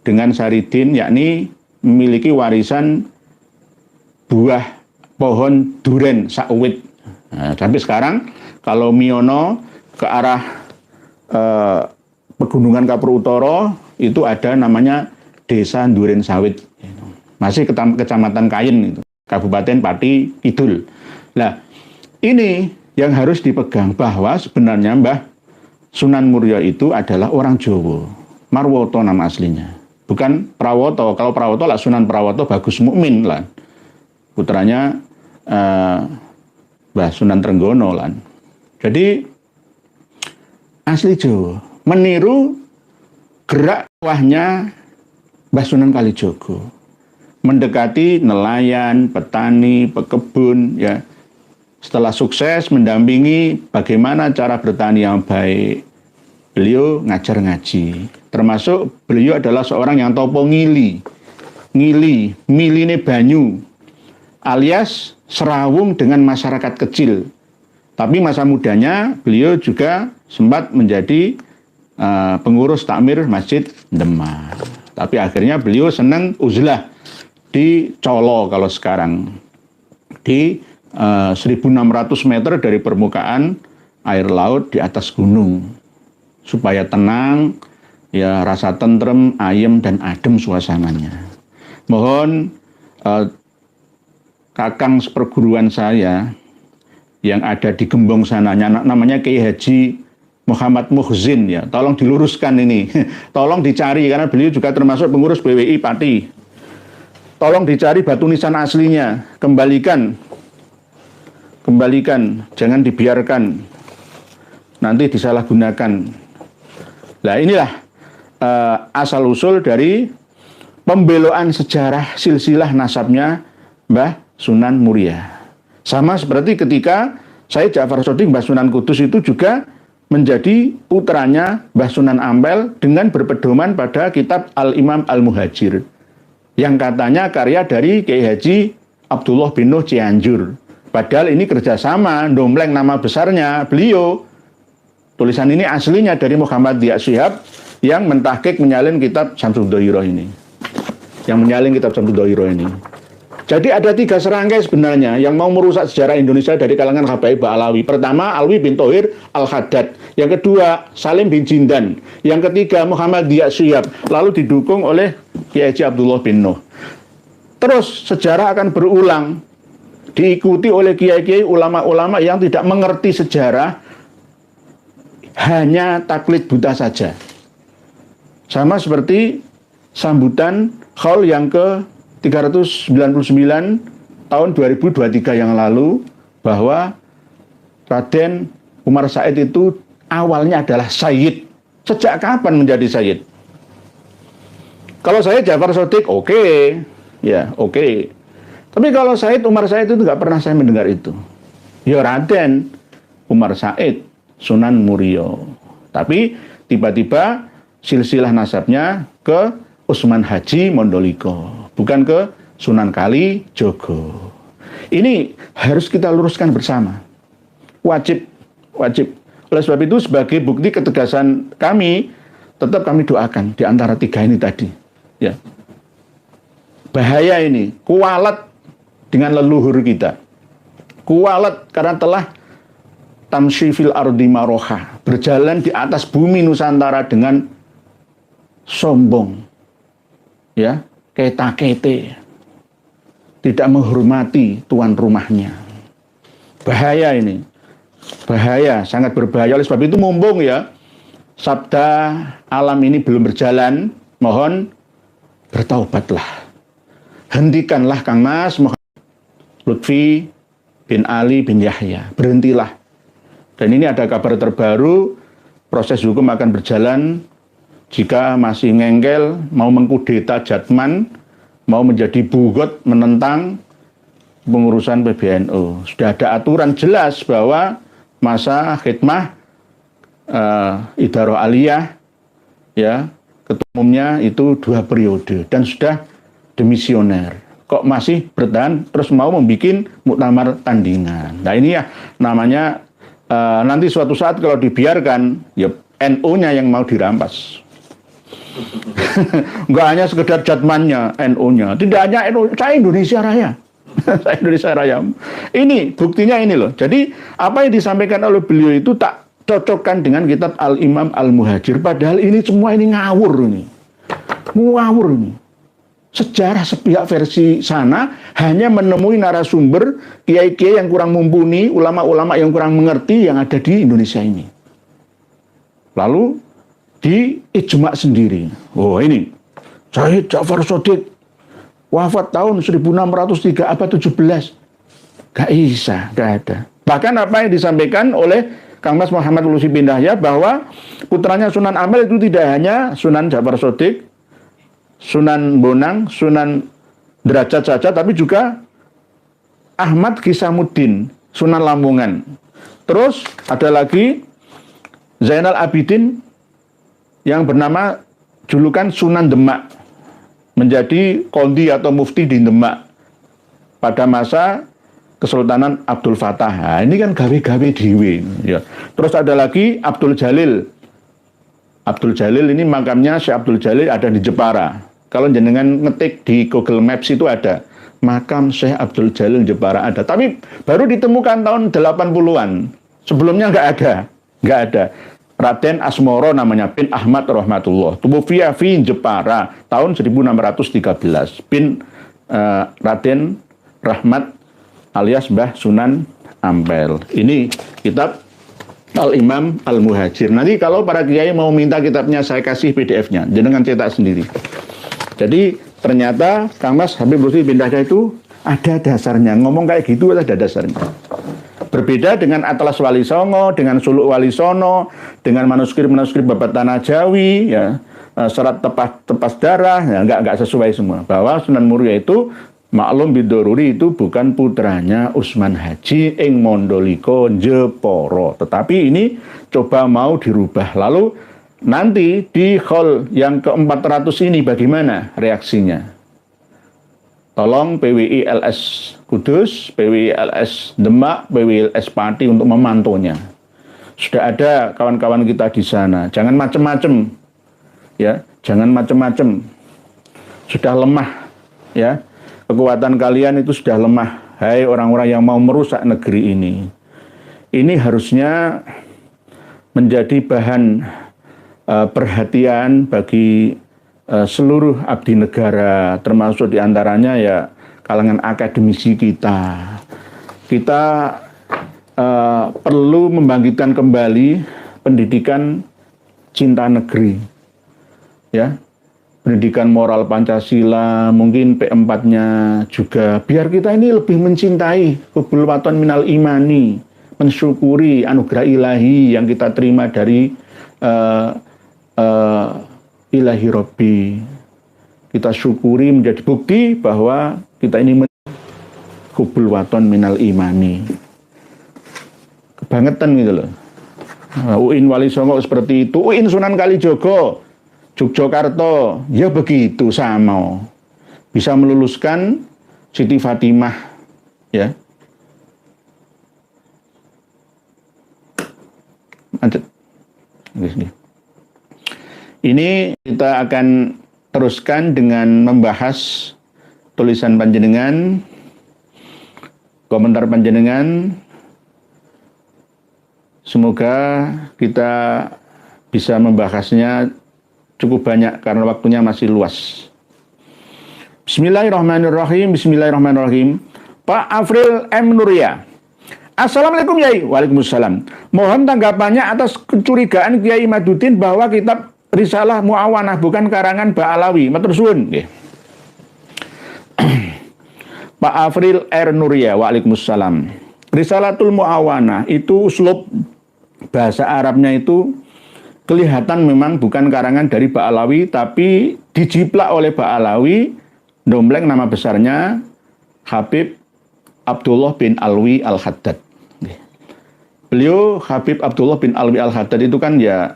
dengan Saridin, yakni memiliki warisan buah pohon duren sakwit. Nah, sampai sekarang kalau Miono ke arah Pegunungan Kapur Utara itu ada namanya Desa Duren Sawit. Masih Kecamatan Kayen itu, Kabupaten Pati Kidul. Nah, ini yang harus dipegang bahwa sebenarnya Mbah Sunan Muria itu adalah orang Jawa. Marwoto nama aslinya. Bukan Prawoto. Kalau Prawoto lah Sunan Prawoto Bagus Mukmin lah. Putranya Mbah Sunan Trenggono lah. Jadi asli Jawa. Meniru gerak wahnya Mbah Sunan Kalijogo. Mendekati nelayan, petani, pekebun ya. Setelah sukses mendampingi bagaimana cara bertani yang baik, beliau ngajar ngaji. Termasuk beliau adalah seorang yang topo ngili, miline banyu, alias serawung dengan masyarakat kecil. Tapi masa mudanya beliau juga sempat menjadi pengurus takmir Masjid Demak. Tapi akhirnya beliau senang uzlah di Colo kalau sekarang, di 1.600 meter dari permukaan air laut di atas gunung, supaya tenang, ya, rasa tentrem, ayem dan adem suasananya. Mohon kakang seperguruan saya yang ada di Gembong sana, namanya Kiai Haji Muhammad Muhzin, ya, tolong diluruskan ini, tolong dicari karena beliau juga termasuk pengurus BWI Pati. Tolong dicari batu nisan aslinya, kembalikan, jangan dibiarkan nanti disalahgunakan. Nah, inilah asal usul dari pembeloan sejarah silsilah nasabnya Mbah Sunan Muria. Sama seperti ketika Syed Ja'far Shadiq Mbah Sunan Kudus itu juga menjadi putranya Mbah Sunan Ampel dengan berpedoman pada kitab Al-Imam Al-Muhajir yang katanya karya dari Kiai Haji Abdullah bin Nuh Cianjur. Padahal ini kerjasama, dompleng nama besarnya beliau. Tulisan ini aslinya dari Muhammad Diak Syihab yang mentahqiq menyalin kitab Syamsul Dhairah ini. Jadi ada 3 serangkai sebenarnya yang mau merusak sejarah Indonesia dari kalangan Habaib Alawi. Pertama, Alwi bin Thohir Al-Haddad. Yang kedua, Salim bin Jindan. Yang ketiga, Muhammad Diak Syihab. Lalu didukung oleh Kiai Haji Abdullah bin Nuh. Terus sejarah akan berulang. Diikuti oleh kiai-kiai ulama-ulama yang tidak mengerti sejarah, hanya taklid buta saja. Sama seperti sambutan Khaul yang ke-399 tahun 2023 yang lalu, bahwa Raden Umar Said itu awalnya adalah Sayyid. Sejak kapan menjadi Sayyid? Kalau saya Ja'far Shadiq, oke. Tapi kalau Said Umar Said itu nggak pernah saya mendengar itu. Ya Raden Umar Said Sunan Muria. Tapi tiba-tiba silsilah nasabnya ke Usman Haji Mondoliko, bukan ke Sunan Kali Jogo. Ini harus kita luruskan bersama. Wajib. Oleh sebab itu, sebagai bukti ketegasan kami, tetap kami doakan di antara 3 ini tadi. Ya. Bahaya ini, kualat dengan leluhur kita. Kualat karena telah tamshi fil ardi maroha, berjalan di atas bumi Nusantara dengan sombong, ya, keta-kete, tidak menghormati tuan rumahnya. Bahaya ini, bahaya, sangat berbahaya. Oleh sebab itu mumpung ya sabda alam ini belum berjalan, mohon bertaubatlah, hentikanlah Kang Mas Muhammad Lutfi bin Ali bin Yahya, berhentilah. Dan ini ada kabar terbaru, proses hukum akan berjalan. Jika masih ngengkel, mau mengkudeta Jatman, mau menjadi bugot menentang pengurusan PBNU. Sudah ada aturan jelas bahwa masa khidmah Idarah Aliyah, ya, ketua umumnya itu 2 periode dan sudah demisioner. Kok masih bertahan terus mau membuat muktamar tandingan. Nah ini ya namanya nanti suatu saat kalau dibiarkan, ya NU-nya yang mau dirampas. Enggak hanya sekedar jatmannya, NU-nya. Tidak hanya NU, saya Indonesia Raya. Saya Indonesia Raya. Ini buktinya ini loh. Jadi apa yang disampaikan oleh beliau itu tak cocokkan dengan kitab Al-Imam Al-Muhajir. Padahal ini semua ini ngawur ini. Ngawur ini. Sejarah sepihak versi sana hanya menemui narasumber kiai-kiai yang kurang mumpuni, ulama-ulama yang kurang mengerti yang ada di Indonesia ini. Lalu di ijma sendiri. Oh ini Syed Ja'far Shadiq wafat tahun 1603 abad 17. Gak bisa, gak ada. Bahkan apa yang disampaikan oleh Kang Mas Muhammad Lutfi bin Yahya bahwa putranya Sunan Ampel itu tidak hanya Sunan Ja'far Shadiq, Sunan Bonang, Sunan Derajat saja, tapi juga Ahmad Kisamuddin, Sunan Lamongan. Terus ada lagi Zainal Abidin yang bernama julukan Sunan Demak, menjadi kondi atau mufti di Demak pada masa Kesultanan Abdul Fattah. Nah, ini kan gawe-gawe dhewe ya. Terus ada lagi Abdul Jalil. Abdul Jalil ini makamnya Syekh Abdul Jalil ada di Jepara. Kalau jenengan ngetik di Google Maps itu ada makam Syekh Abdul Jalil Jepara ada. Tapi baru ditemukan tahun 80-an. Sebelumnya nggak ada. Raden Asmoro namanya bin Ahmad rahmatullah. Tuwfiya fi Jepara tahun 1613 bin Raden Rahmat alias Mbah Sunan Ampel. Ini kitab Al-Imam Al-Muhajir. Nanti kalau para kiai mau minta kitabnya, saya kasih PDF-nya. Jangan cetak sendiri. Jadi ternyata Kang Mas Habib Lutfi bin Dahdah itu ada dasarnya. Ngomong kayak gitu ada dasarnya. Berbeda dengan Atlas Wali Songo, dengan Suluk Wali Sono, dengan manuskrip-manuskrip Babat Tanah Jawi, ya, serat tepas darah, ya, nggak sesuai semua. Bahwa Sunan Muria itu maklum bidoruri itu bukan putranya Usman Haji ing Mondoliko Jeporo, tetapi ini coba mau dirubah. Lalu nanti di hall yang ke-400 ini bagaimana reaksinya? Tolong PWI LS Kudus, PWI LS Demak, PWI LS Pati untuk memantaunya. Sudah ada kawan-kawan kita di sana. Jangan macem-macem, ya, jangan macem-macem. Sudah lemah, ya. Kekuatan kalian itu sudah lemah. Hai orang-orang yang mau merusak negeri ini. Ini harusnya menjadi bahan perhatian bagi seluruh abdi negara, termasuk diantaranya ya kalangan akademisi kita. Kita perlu membangkitkan kembali pendidikan cinta negeri, ya. Pendidikan moral Pancasila, mungkin P4-nya juga, biar kita ini lebih mencintai hubul waton minal imani, mensyukuri anugerah ilahi yang kita terima dari ilahi Robbi. Kita syukuri menjadi bukti bahwa kita ini hubul waton minal imani. Kebangetan gitu loh. UIN Wali Songo seperti itu, UIN Sunan Kalijogo, Yogyakarta, ya begitu sama. Bisa meluluskan Siti Fatimah, ya. Lanjut. Ini kita akan teruskan dengan membahas tulisan panjenengan, komentar panjenengan. Semoga kita bisa membahasnya cukup banyak karena waktunya masih luas. Bismillahirrahmanirrahim. Bismillahirrahmanirrahim. Pak Afril M. Nuria. Assalamualaikum Yai. Waalaikumsalam. Mohon tanggapannya atas kecurigaan Kiai Madudin bahwa kitab Risalah Mu'awanah bukan karangan Ba'alawi. Matur suwun. Pak Afril R. Nuria. Waalaikumsalam. Risalatul Mu'awanah itu uslub bahasa Arabnya itu kelihatan memang bukan karangan dari Ba'alawi, tapi dijiplak oleh Ba'alawi, dombleng nama besarnya Habib Abdullah bin Alwi Al-Haddad. Beliau Habib Abdullah bin Alwi Al-Haddad itu kan ya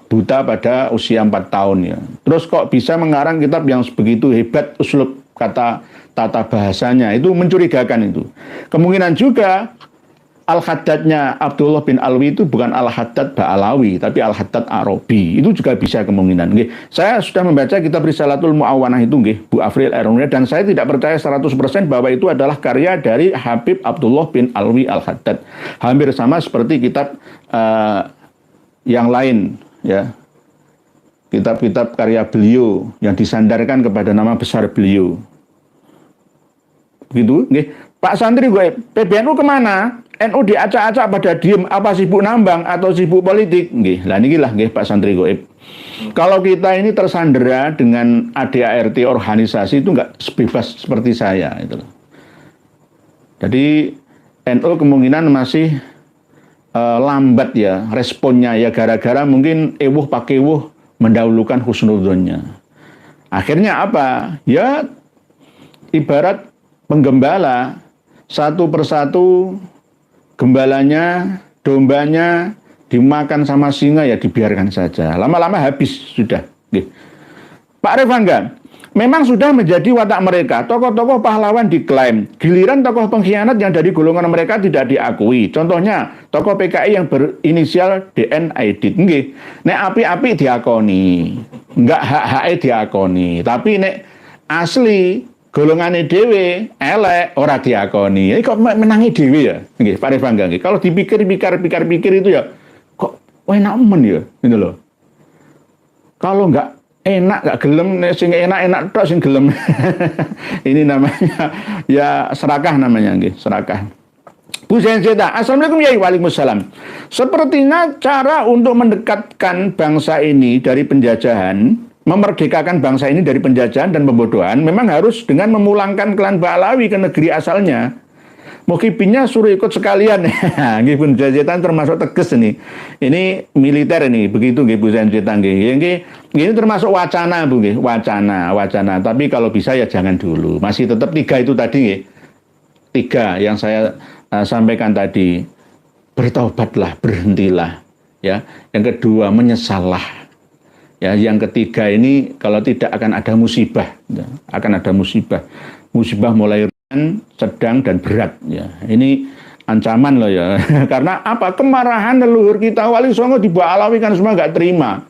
buta pada usia 4 tahun ya. Terus kok bisa mengarang kitab yang begitu hebat uslub kata tata bahasanya, itu mencurigakan itu. Kemungkinan juga Al-Haddadnya Abdullah bin Alwi itu bukan Al-Haddad Ba'alawi, tapi Al-Haddad Arabi. Itu juga bisa kemungkinan. Saya sudah membaca kitab Risalatul Mu'awanah itu, Bu Afril R. Nuria, dan saya tidak percaya 100% bahwa itu adalah karya dari Habib Abdullah bin Alwi Al-Haddad. Hampir sama seperti kitab yang lain, ya. Kitab-kitab karya beliau yang disandarkan kepada nama besar beliau. Begitu, Pak Santri gue, PBNU kemana? NU diacak-acak pada diem, apa sibuk nambang atau sibuk politik? Lah inilah Pak Santri Goib. Kalau kita ini tersandera dengan ADART organisasi itu nggak bebas seperti saya itu. Jadi NU kemungkinan masih lambat ya responnya ya, gara-gara mungkin ewuh pakewuh mendahulukan husnudzonnya. Akhirnya apa? Ya ibarat penggembala, satu persatu gembalanya, dombanya dimakan sama singa ya dibiarkan saja. Lama-lama habis sudah. Pak Revangga, memang sudah menjadi watak mereka. Tokoh-tokoh pahlawan diklaim. Giliran tokoh pengkhianat yang dari golongan mereka tidak diakui. Contohnya, tokoh PKI yang berinisial DN Aidit. Nek api-api diakoni. Enggak hak-haknya diakoni. Tapi nek asli golongannya dewe, elek, ora diakoni. Ini kok menangi dewe ya? Pak Revangga. Kalau dipikir-pikir itu ya, kok enak men ya? Gitu loh. Kalau enggak enak, gak gelem, sing enak tok sing gelem. Ini namanya ya serakah namanya nggih, serakah. Bu Zainzeta, Assalamualaikum ya Waalaikumsalam. Sepertinya cara untuk mendekatkan bangsa ini dari penjajahan, memerdekakan bangsa ini dari penjajahan dan pembodohan memang harus dengan memulangkan klan Ba'alawi ke negeri asalnya. Mukhibinnya suruh ikut sekalian. Nggih Bu Zainzeta termasuk tegas ini. Ini militer ini, begitu nggih Bu Zainzeta nggih. Ini termasuk wacana Bu nggih, wacana. Tapi kalau bisa ya jangan dulu. Masih tetap 3 itu tadi nggih. 3 yang saya sampaikan tadi. Bertobatlah, berhentilah. Ya. Yang kedua, menyesallah. Ya, yang ketiga ini kalau tidak akan ada musibah. Ya. Akan ada musibah. Musibah mulai sedang dan berat ya. Ini ancaman loh ya. Karena apa? Kemarahan leluhur kita Wali Songo di Ba'alawi kan semua nggak terima.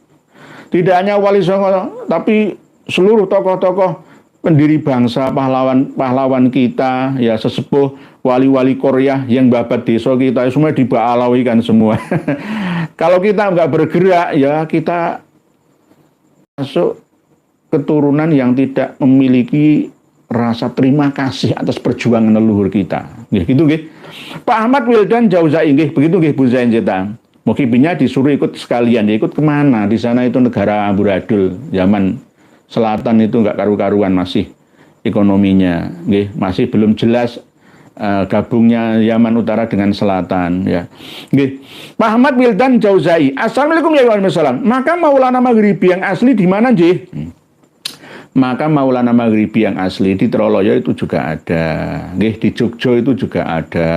Tidak hanya Wali Songo, tapi seluruh tokoh-tokoh pendiri bangsa, pahlawan kita, ya sesepuh, wali-wali Korea yang babat desa kita semua di Ba'alawi kan semua. Kalau kita nggak bergerak ya kita masuk keturunan yang tidak memiliki rasa terima kasih atas perjuangan leluhur kita. Nggih, gitu nggih. Pak Ahmad Wildan Jauzai nggih, begitu nggih Bu Zainzeta. Mukhibinnya disuruh ikut sekalian, dia ikut kemana? Di sana itu negara amburadul, zaman selatan itu enggak karu-karuan masih ekonominya, nggih, masih belum jelas gabungnya Yaman Utara dengan selatan ya. Nggih. Pak Ahmad Wildan Jauzai. Assalamualaikum ya Waalaikumsalam. Maka Maulana Maghribi yang asli di mana, nggih? Maka Maulana Maghribi yang asli di Troloyo itu juga ada, nggih, di Jogja itu juga ada,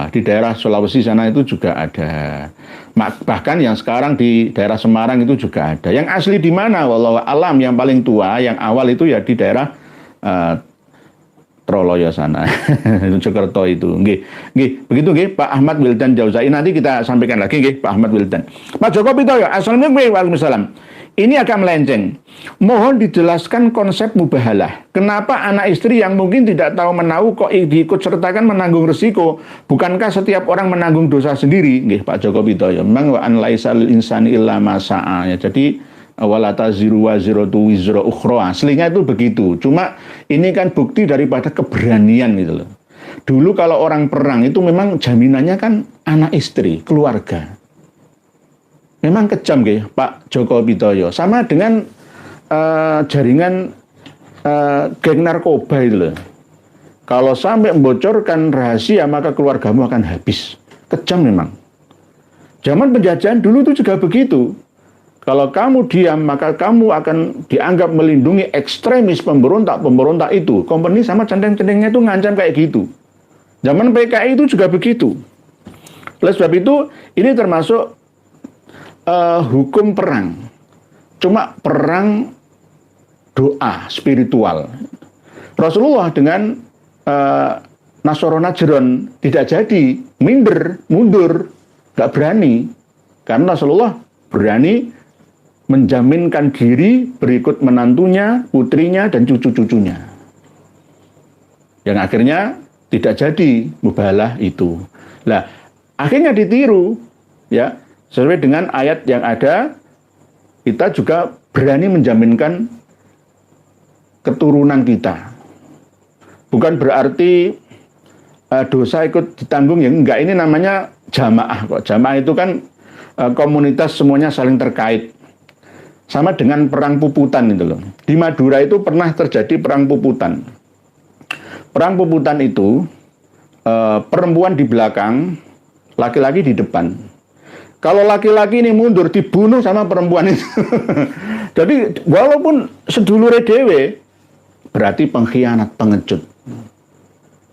di daerah Sulawesi sana itu juga ada, bahkan yang sekarang di daerah Semarang itu juga ada. Yang asli di mana? Wallahu alam, yang paling tua, yang awal itu ya di daerah Troloyo sana, Jokerto itu, nggih, begitu nggih, Pak Ahmad Wildan Jauzai. Nanti kita sampaikan lagi nggih, Pak Ahmad Wildan. Pak Joko Pitoyo, Assalamualaikum Waalaikumsalam. Ini agak melenceng. Mohon dijelaskan konsep mubahalah. Kenapa anak istri yang mungkin tidak tahu menahu kok diikut sertakan menanggung resiko? Bukankah setiap orang menanggung dosa sendiri? Nggih, Pak Joko Pitoyo. Memang wa an laisal insani illa ma sa'a. Ya, jadi wala taziru waziratu wizra ukhra. Aslinya itu begitu. Cuma ini kan bukti daripada keberanian gitu loh. Dulu kalau orang perang itu memang jaminannya kan anak istri, keluarga. Memang kejam nggih Pak Joko Pitoyo. Sama dengan jaringan geng narkoba itu loh. Kalau sampai membocorkan rahasia maka keluargamu akan habis. Kejam memang. Zaman penjajahan dulu itu juga begitu. Kalau kamu diam maka kamu akan dianggap melindungi ekstremis pemberontak itu. Kompeni sama centeng-centengnya itu ngancam kayak gitu. Zaman PKI itu juga begitu. Oleh sebab itu ini termasuk hukum perang, cuma perang doa spiritual. Rasulullah dengan Nasoro Najron tidak jadi, mundur, nggak berani, karena Rasulullah berani menjaminkan diri berikut menantunya, putrinya, dan cucu-cucunya. Yang akhirnya tidak jadi mubahalah itu. Nah, akhirnya ditiru, ya. Sesuai dengan ayat yang ada, kita juga berani menjaminkan keturunan kita. Bukan berarti dosa ikut ditanggung, ya enggak, ini namanya jamaah kok. Jamaah itu kan komunitas semuanya saling terkait. Sama dengan perang puputan itu loh. Di Madura itu pernah terjadi perang puputan. Perang puputan itu perempuan di belakang, laki-laki di depan. Kalau laki-laki ini mundur, dibunuh sama perempuan itu. Jadi walaupun sedulure dewe, berarti pengkhianat, pengecut.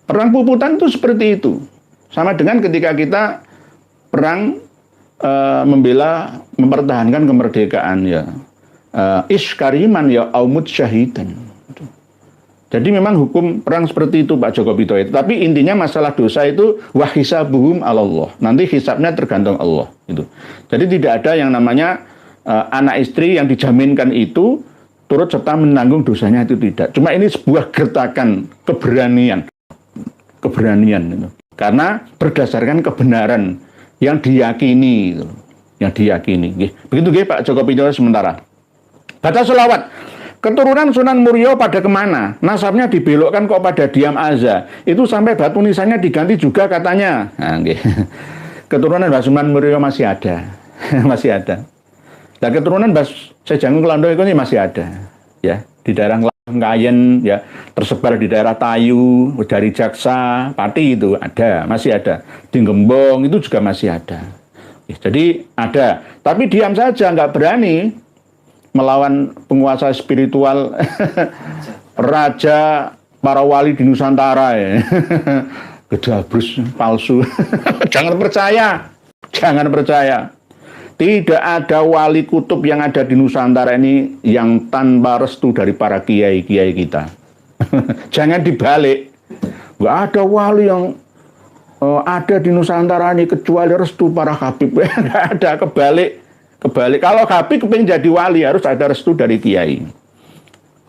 Perang puputan itu seperti itu. Sama dengan ketika kita perang membela, mempertahankan kemerdekaan ya. Iskariman ya aumut syahidan. Jadi memang hukum perang seperti itu Pak Joko Widodo. Tapi intinya masalah dosa itu wahisabuhum Allah. Nanti hisabnya tergantung Allah. Gitu. Jadi tidak ada yang namanya anak istri yang dijaminkan itu turut serta menanggung dosanya, itu tidak. Cuma ini sebuah gertakan keberanian. Gitu. Karena berdasarkan kebenaran yang diyakini. Gitu. Yang diyakini. Begitu Pak Joko Widodo sementara. Baca selawat. Keturunan Sunan Muria pada kemana? Nasabnya dibelokkan kok pada Diam Aza. Itu sampai batu nisannya diganti juga katanya. Nah, keturunan Mbah Sunan Muria masih ada. Masih ada. Dan keturunan Mbah Sejanggung Kelando itu masih ada. Ya, di daerah Ngayen, ya, tersebar di daerah Tayu, dari Jaksa, Pati itu ada, masih ada. Di Gembong itu juga masih ada. Jadi ada. Tapi diam saja, nggak berani melawan penguasa spiritual raja para wali di Nusantara ya. Gedabrus palsu. Jangan percaya. Tidak ada wali kutub yang ada di Nusantara ini yang tanpa restu dari para kiai-kiai kita. Jangan dibalik. Nggak ada wali yang ada di Nusantara ini kecuali restu para habib. Nggak ada, kebalik. Kalau Habib kepingin jadi wali harus ada restu dari kiai.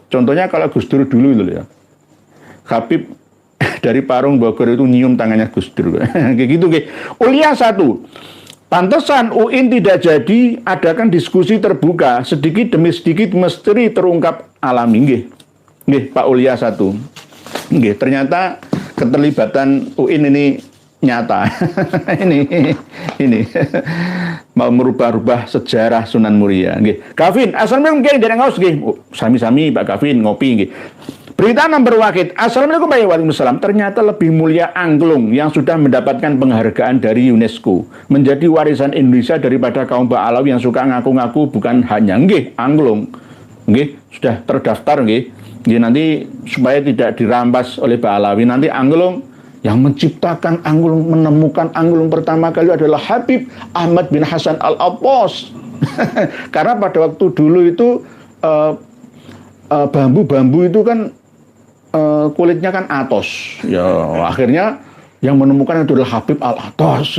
Contohnya kalau Gus Dur dulu itu ya. Habib dari Parung Bogor itu nyium tangannya Gus Dur. Kayak gitu. Ulia 1. Pantesan UIN tidak jadi adakan diskusi terbuka. Sedikit demi sedikit misteri terungkap alami. Nggih, Pak Ulia 1. Nggih, ternyata keterlibatan UIN ini nyata. ini mau merubah-rubah sejarah Sunan Muria. Nggih. Gavin, assalamualaikum Kiai dereng ngaos nggih. Sami-sami Pak Gavin ngopi nggih. Berita nomor wakit. Assalamualaikum Waalaikumsalam. Ternyata lebih mulia angklung yang sudah mendapatkan penghargaan dari UNESCO menjadi warisan Indonesia daripada kaum Ba'alawi yang suka ngaku-ngaku bukan hanya nggih angklung. Nggih, sudah terdaftar nggih. Nggih, nanti supaya tidak dirampas oleh Ba'alawi, nanti angklung yang menciptakan angklung, menemukan angklung pertama kali adalah Habib Ahmad bin Hasan Al-Abbas. Karena pada waktu dulu itu bambu-bambu itu kan kulitnya kan atos. Ya, akhirnya yang menemukan itu adalah Habib Al-Abbas,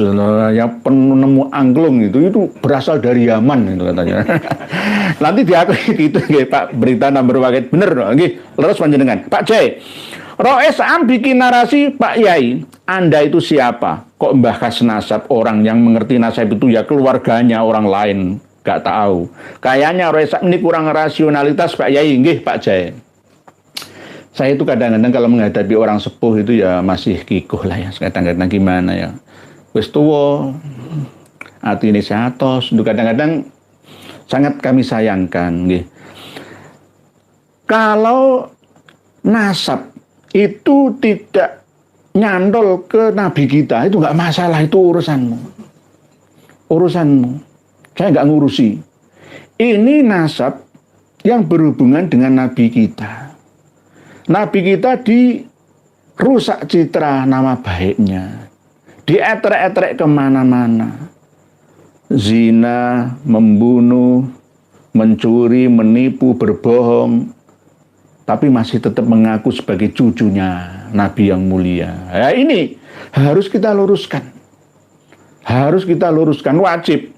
yang penemu angklung itu berasal dari Yaman itu katanya. Nanti diakui gitu nggih Pak, berita nomor wakit bener nggih. Leres panjenengan. Pak C. Roes Am bikin narasi, Pak Yai, Anda itu siapa? Kok membahas nasab orang yang mengerti nasab itu ya keluarganya orang lain, gak tahu. Kayaknya Roes Am ini kurang rasionalitas, Pak Yai. Nggih, Pak Jai. Saya itu kadang-kadang kalau menghadapi orang sepuh itu ya masih kikuh lah ya. Kadang-kadang gimana ya. Wis tuwa, hati ini seatos. Itu kadang-kadang sangat kami sayangkan. Nggih. Kalau nasab itu tidak nyantol ke nabi kita, itu nggak masalah, itu urusanmu. Saya nggak ngurusi. Ini nasab yang berhubungan dengan nabi kita. Nabi kita dirusak citra nama baiknya, dietrek-etrek kemana-mana, zina, membunuh, mencuri, menipu, berbohong, tapi masih tetap mengaku sebagai cucunya Nabi yang mulia. Ya, ini harus kita luruskan. Wajib.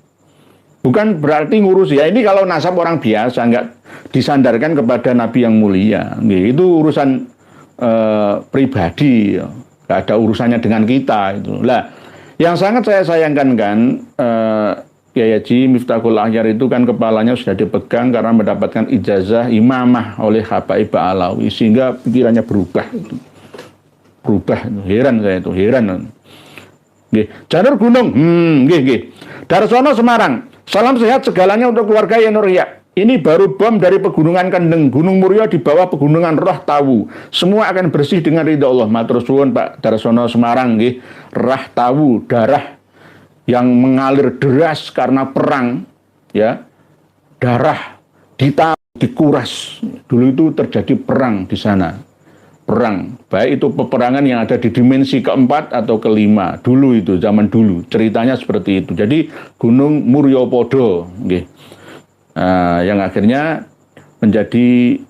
Bukan berarti ngurus ya. Ini kalau nasab orang biasa, nggak disandarkan kepada Nabi yang mulia. Itu urusan pribadi. Nggak ada urusannya dengan kita. Itu. Lah, yang sangat saya sayangkan kan, Kiai Haji Miftahul Ahyar itu kan kepalanya sudah dipegang karena mendapatkan ijazah imamah oleh Habaib Ba'alawi, sehingga pikirannya berubah. Heran saya itu, heran. Janur Gunung, Darsono Semarang, salam sehat segalanya untuk keluarga Yenoria. Ini baru bom dari pegunungan Kendeng, Gunung Muria di bawah pegunungan Roh Tawu. Semua akan bersih dengan ridha Allah. Matur suwun Pak Darsono Semarang, Rah Tawu, darah yang mengalir deras karena perang, ya, darah dikuras. Dulu itu terjadi perang di sana, perang. Baik itu peperangan yang ada di dimensi keempat atau kelima. Dulu itu, zaman dulu. Ceritanya seperti itu. Jadi Gunung Muryopodo. Yang akhirnya menjadi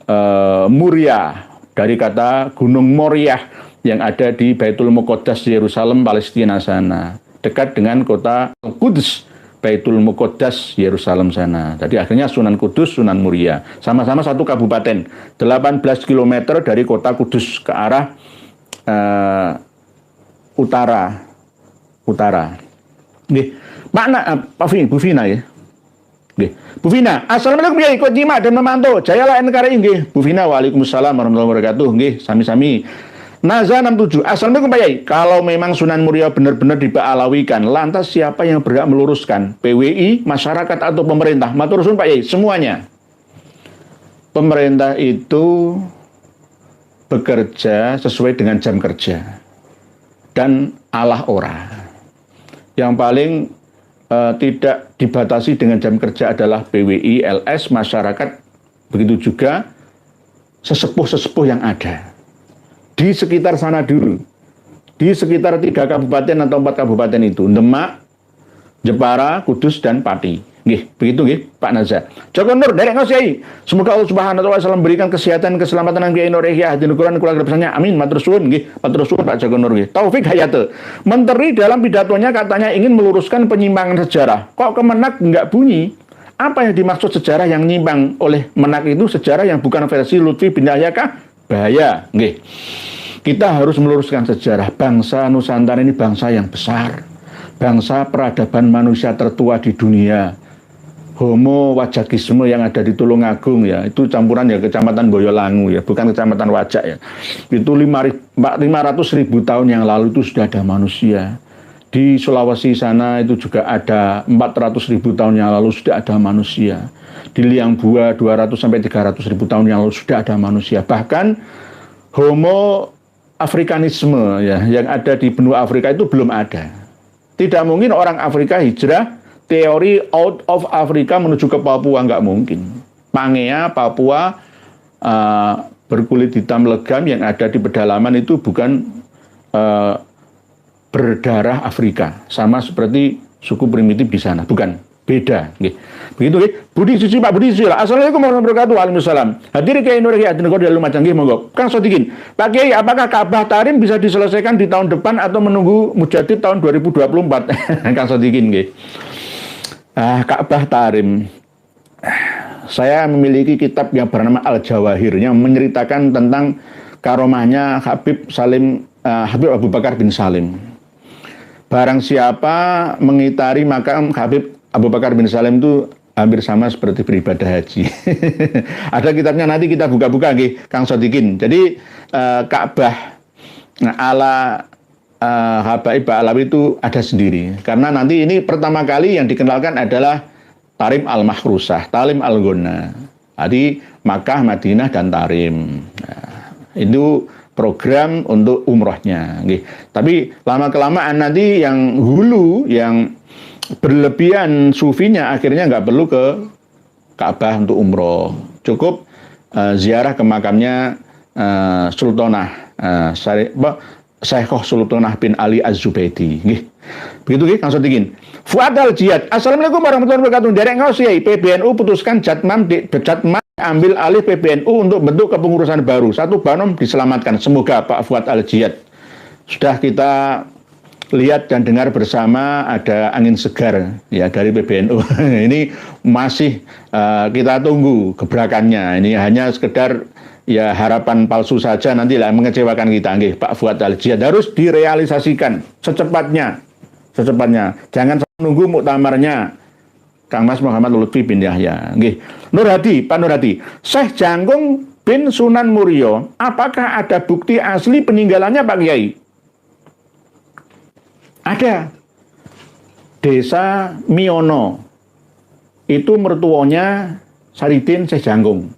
Muria. Dari kata Gunung Moriah yang ada di Baitul Muqaddas Yerusalem, Palestina sana. Dekat dengan kota Kudus. Baitul Muqaddas Yerusalem sana. Jadi akhirnya Sunan Kudus, Sunan Muria. Sama-sama satu kabupaten. 18 km dari kota Kudus ke arah utara. Makna Bu Vina ya. Bu Vina, assalamualaikum ya, ikut nyimak dan memantau. Jayalah NKRI nggih. Bu Vina, waalaikumsalam warahmatullahi wabarakatuh. Nggih, sami-sami. Naza 67. Assalamualaikum Pak Yai. Kalau memang Sunan Muria benar-benar dibaalawikan, lantas siapa yang berhak meluruskan? PWI, masyarakat atau pemerintah? Matur suwun Pak Yai, semuanya. Pemerintah itu bekerja sesuai dengan jam kerja dan Allah ora. Yang paling tidak dibatasi dengan jam kerja adalah PWI, LS, masyarakat, begitu juga sesepuh-sesepuh yang ada di sekitar sana dulu, di sekitar 3 kabupaten atau 4 kabupaten itu, Demak, Jepara, Kudus, dan Pati. Nggih, begitu nggih, Pak Naza. Joko Nur, derek ngos Yai. Semoga Allah Subhanahu wa taala berikan kesehatan, keselamatan nang Kiai Nur Ihya hadin Quran keluarga besarnya. Amin. Matur suwun nggih. Matur suwun Pak Joko Nur nggih. Taufik Hayate. Menteri dalam pidatonya katanya ingin meluruskan penyimpangan sejarah. Kok Kemenak enggak bunyi? Apa yang dimaksud sejarah yang nyimpang oleh Menak itu sejarah yang bukan versi Lutfi bin Yahya kah? Bahaya, nggih. Kita harus meluruskan sejarah. Bangsa Nusantara ini bangsa yang besar. Bangsa peradaban manusia tertua di dunia. Homo wajagisme yang ada di Tulungagung ya, itu campuran ya Kecamatan Boyolangu ya, bukan Kecamatan Wajak ya. Itu 500.000 tahun yang lalu itu sudah ada manusia. Di Sulawesi sana itu juga ada 400.000 tahun yang lalu sudah ada manusia. Di Liangbua 200-300.000 tahun yang lalu sudah ada manusia. Bahkan Homo Afrikanisme ya, yang ada di benua Afrika itu belum ada. Tidak mungkin orang Afrika hijrah teori out of Afrika menuju ke Papua, nggak mungkin. Pangea, Papua, berkulit hitam legam yang ada di pedalaman itu bukan berdarah Afrika. Sama seperti suku primitif di sana, bukan. Beda. Begitu, Budi Suci, Pak Budi Suci. Assalamualaikum warahmatullahi wabarakatuh. Waalaikumsalam. Hadir Kiai Nur Ihya Hadinegoro di Lumajang, monggo. Kang Sodikin, Pak Kiai, apakah Ka'bah Tarim bisa diselesaikan di tahun depan atau menunggu Mujadid tahun 2024? Kang Sodikin, nggih. Ka'bah Tarim. Saya memiliki kitab yang bernama Al-Jawahir yang menceritakan tentang karomahnya Habib Abu Bakar bin Salim. Barang siapa mengitari makam Habib Abu Bakar bin Salim itu hampir sama seperti beribadah haji. Ada kitabnya, nanti kita buka-buka nggih, Kang Sodikin. Jadi Ka'bah ala Habaib Ba'alawi itu ada sendiri. Karena nanti ini pertama kali yang dikenalkan adalah Tarim Al-Mahrusah, Talim Al-Ghonna. Jadi Makkah, Madinah, dan Tarim. Itu program untuk umrohnya. Tapi lama-kelamaan nanti yang hulu, yang berlebihan sufinya akhirnya nggak perlu ke Ka'bah untuk umroh. Cukup ziarah ke makamnya Sultanah Syekhoh Sultanah bin Ali Az-Zubaidi. Begitu nggih, Kang Sodikin. Fuad Al-Jihad. Assalamualaikum warahmatullahi wabarakatuh. Derek ngaos Yai, PBNU putuskan Jatmam ambil alih PBNU untuk bentuk kepengurusan baru. Satu Banom diselamatkan. Semoga Pak Fuad Al-Jihad. Sudah kita lihat dan dengar bersama ada angin segar ya dari PBNU. Ini masih kita tunggu gebrakannya. Ini hanya sekedar ya harapan palsu saja, nanti lah mengecewakan kita. Nggih, Pak Fuad Al-Jihad harus direalisasikan secepatnya. Jangan menunggu muktamarnya Kang Mas Muhammad Lutfi bin Yahya. Nggih. Nur Hadi, Pak Nur Hadi. Syekh Janggung bin Sunan Muria, apakah ada bukti asli peninggalannya Pak Kiai? Ada. Desa Miono. Itu mertuanya Saridin Syekh Janggung.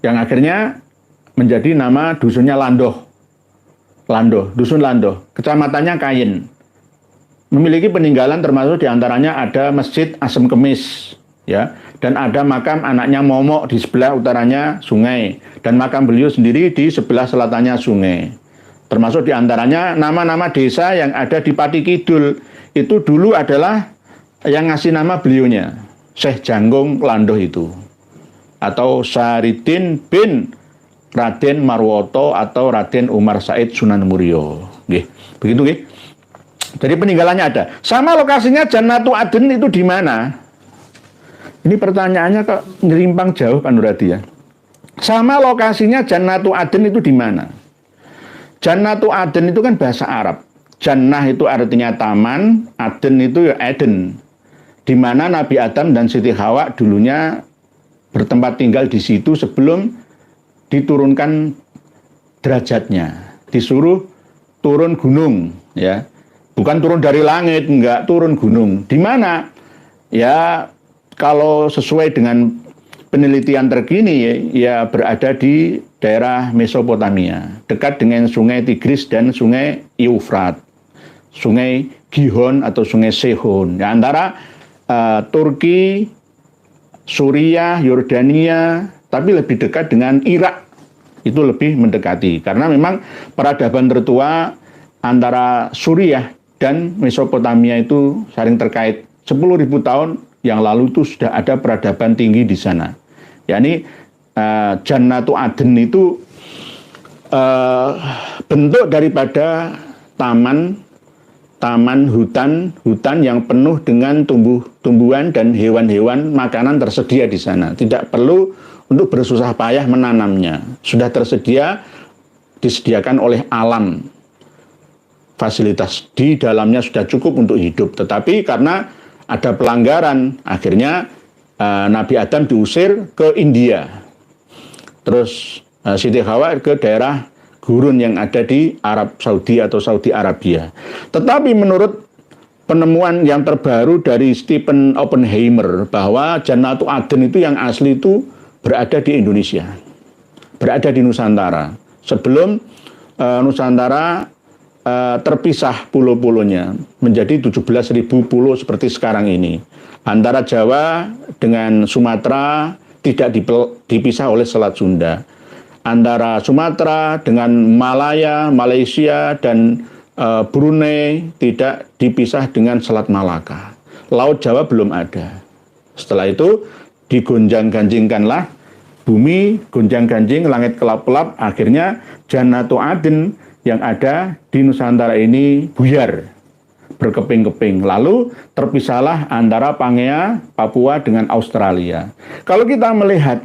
Yang akhirnya menjadi nama dusunnya Dusun Landoh. Kecamatannya Kayin. Memiliki peninggalan termasuk diantaranya ada Masjid Asem Kemis. ya. Dan ada makam anaknya Momok di sebelah utaranya sungai, dan makam beliau sendiri di sebelah selatannya sungai. Termasuk diantaranya nama-nama desa yang ada di Pati Kidul itu dulu adalah yang ngasih nama beliaunya, Syekh Janggung Landoh itu, atau Saridin bin Raden Marwoto atau Raden Umar Said Sunan Muria. Begitu nggih. Jadi peninggalannya ada. Sama lokasinya Jannatul Adn itu di mana? Ini pertanyaannya kok nyerimpang jauh Pak Nuradi ya. Sama lokasinya Jannatul Adn itu di mana? Jannatul Adn itu kan bahasa Arab. Jannah itu artinya taman, Aden itu ya Eden. Di mana Nabi Adam dan Siti Hawa dulunya bertempat tinggal di situ sebelum diturunkan derajatnya. Disuruh turun gunung ya. Bukan turun dari langit, enggak, turun gunung. Di mana? Ya kalau sesuai dengan penelitian terkini ya berada di daerah Mesopotamia, dekat dengan sungai Tigris dan sungai Eufrat, sungai Gihon atau sungai Sehon. Ya, antara Turki, Suriah, Yordania, tapi lebih dekat dengan Irak, itu lebih mendekati. Karena memang peradaban tertua antara Suriah dan Mesopotamia itu saling terkait. 10.000 tahun yang lalu itu sudah ada peradaban tinggi di sana. Yakni Jannatul Adn itu bentuk daripada taman hutan yang penuh dengan tumbuhan dan hewan-hewan makanan tersedia di sana. Tidak perlu untuk bersusah payah menanamnya. Sudah disediakan oleh alam. Fasilitas di dalamnya sudah cukup untuk hidup. Tetapi karena ada pelanggaran, akhirnya Nabi Adam diusir ke India. Terus Siti Hawa ke daerah gurun yang ada di Arab Saudi atau Saudi Arabia. Tetapi menurut penemuan yang terbaru dari Stephen Oppenheimer bahwa Jannatul Adn itu yang asli itu berada di Indonesia. Berada di Nusantara. Sebelum Nusantara terpisah pulau-pulaunya menjadi 17.000 pulau seperti sekarang ini. Antara Jawa dengan Sumatera tidak dipisah oleh Selat Sunda. Antara Sumatera dengan Malaya, Malaysia dan Brunei tidak dipisah dengan Selat Malaka. Laut Jawa belum ada. Setelah itu digonjang-ganjingkanlah bumi, gonjang-ganjing, langit kelap-kelap, akhirnya Jannatul Adn yang ada di Nusantara ini buyar, berkeping-keping. Lalu terpisahlah antara Pangea, Papua dengan Australia. Kalau kita melihat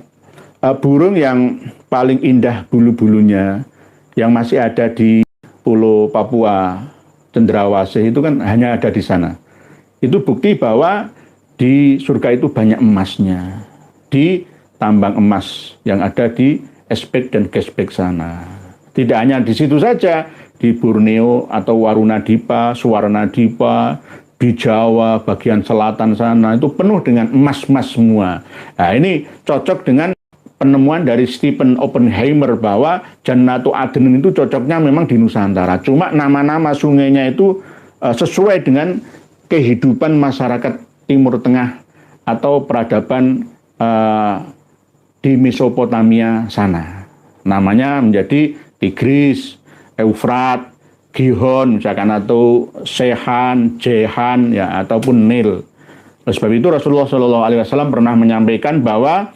burung yang paling indah bulu-bulunya yang masih ada di Pulau Papua, Cendrawasih itu kan hanya ada di sana. Itu bukti bahwa di surga itu banyak emasnya, di tambang emas yang ada di Espek dan Gespek sana. Tidak hanya di situ saja, di Borneo atau Warunadipa, Suwarnadipa, di Jawa, bagian selatan sana, itu penuh dengan emas-emas semua. Nah ini cocok dengan penemuan dari Stephen Oppenheimer bahwa Jannatul Adn itu cocoknya memang di Nusantara. Cuma nama-nama sungainya itu sesuai dengan kehidupan masyarakat Timur Tengah atau peradaban di Mesopotamia sana. Namanya menjadi Tigris, Eufrat, Gihon misalkan, atau Sehan, Jehan ya, ataupun Nil. Oleh sebab itu Rasulullah SAW pernah menyampaikan bahwa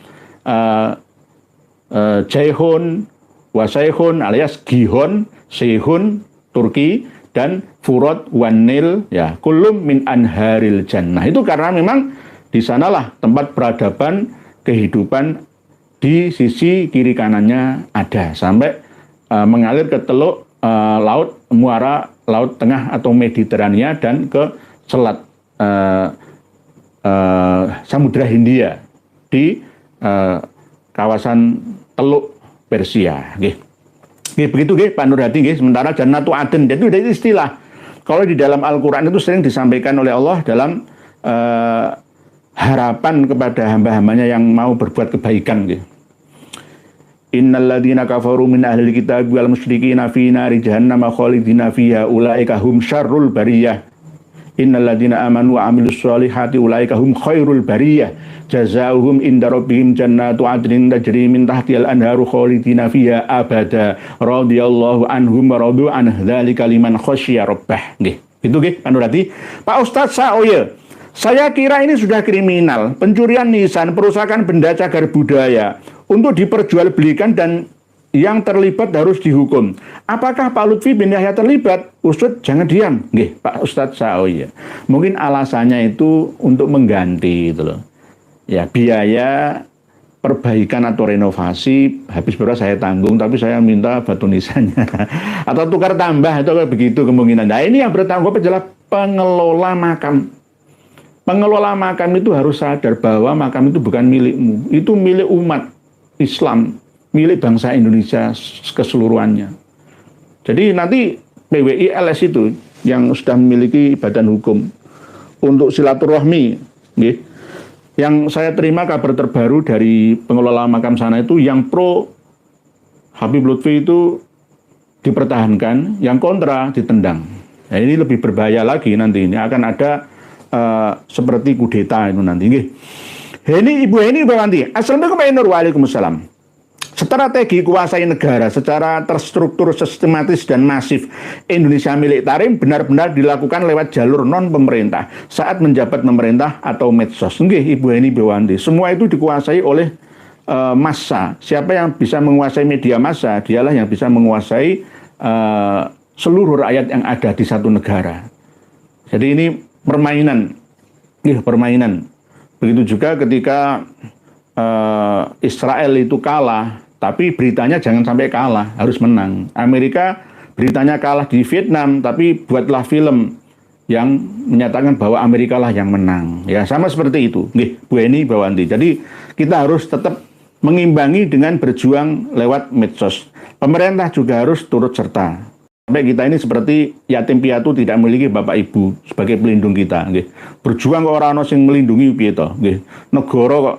Jehun, Waseihun alias Gihon, Sehun, Turki, dan Furat wan Nil ya, kulum min anharil jannah. Itu karena memang di sanalah tempat peradaban kehidupan di sisi kiri kanannya ada sampai mengalir ke teluk laut muara laut tengah atau Mediterania dan ke selat Samudra Hindia di kawasan Teluk Persia. Begitu Pak Nurhadi. Sementara Jannatul Adn itu dari istilah. Kalau di dalam Al-Quran itu sering disampaikan oleh Allah dalam harapan kepada hamba-hambanya yang mau berbuat kebaikan. Innal ladzina kafaru min ahlil kitab wal musyrikina fi nari jahannam khalidina fiha ulaika hum syarrul bariyah Innalladzina amanu wa amilus solihati ulaika hum khairul bariyah jazaohum inda rabbihim jannatu adnin tajri min tahtihal anharu khalidina fiha abada radhiyallahu anhum wa radu an dzalika liman khasyia rabbah. Nggih, itu nggih Panurati. Pak Ustadz Saoye, saya kira ini sudah kriminal, pencurian nisan, perusakan benda cagar budaya untuk diperjualbelikan dan yang terlibat harus dihukum. Apakah Pak Lutfi bin Yahya terlibat? Ustadz jangan diam. Nggih, Pak Ustadz Saoye. Mungkin alasannya itu untuk mengganti itu loh. Ya, biaya perbaikan atau renovasi habis berapa saya tanggung, tapi saya minta batu nisannya atau tukar tambah atau begitu kemungkinan. Nah, ini yang bertanggung jawab adalah pengelola makam. Pengelola makam itu harus sadar bahwa makam itu bukan milikmu, itu milik umat Islam, milik bangsa Indonesia keseluruhannya. Jadi nanti PWI LS itu yang sudah memiliki badan hukum untuk silaturahmi, nggih. Yang saya terima kabar terbaru dari pengelola makam sana itu yang pro Habib Lutfi itu dipertahankan, yang kontra ditendang. Nah, ini lebih berbahaya lagi nanti, ini akan ada seperti kudeta itu nanti. Nggih. Ini Ibu Heni Bawanti. Assalamualaikum warahmatullahi wabarakatuh. Strategi kuasai negara secara terstruktur, sistematis, dan masif Indonesia milik Tarim benar-benar dilakukan lewat jalur non-pemerintah saat menjabat pemerintah atau medsos. Nggih, Ibu Heni Bawanti. Semua itu dikuasai oleh massa. Siapa yang bisa menguasai media massa, dialah yang bisa menguasai seluruh rakyat yang ada di satu negara. Jadi ini permainan. Permainan. Begitu juga ketika Israel itu kalah, tapi beritanya jangan sampai kalah, harus menang. Amerika beritanya kalah di Vietnam, tapi buatlah film yang menyatakan bahwa Amerika lah yang menang. Ya, sama seperti itu. Nggih, Bu Heni Bawanti. Jadi kita harus tetap mengimbangi dengan berjuang lewat medsos. Pemerintah juga harus turut serta. Sampai kita ini seperti yatim piatu tidak memiliki bapak ibu sebagai pelindung kita. Nggih. Berjuang kok ora ono sing melindungi piye to? Nggih. Negara kok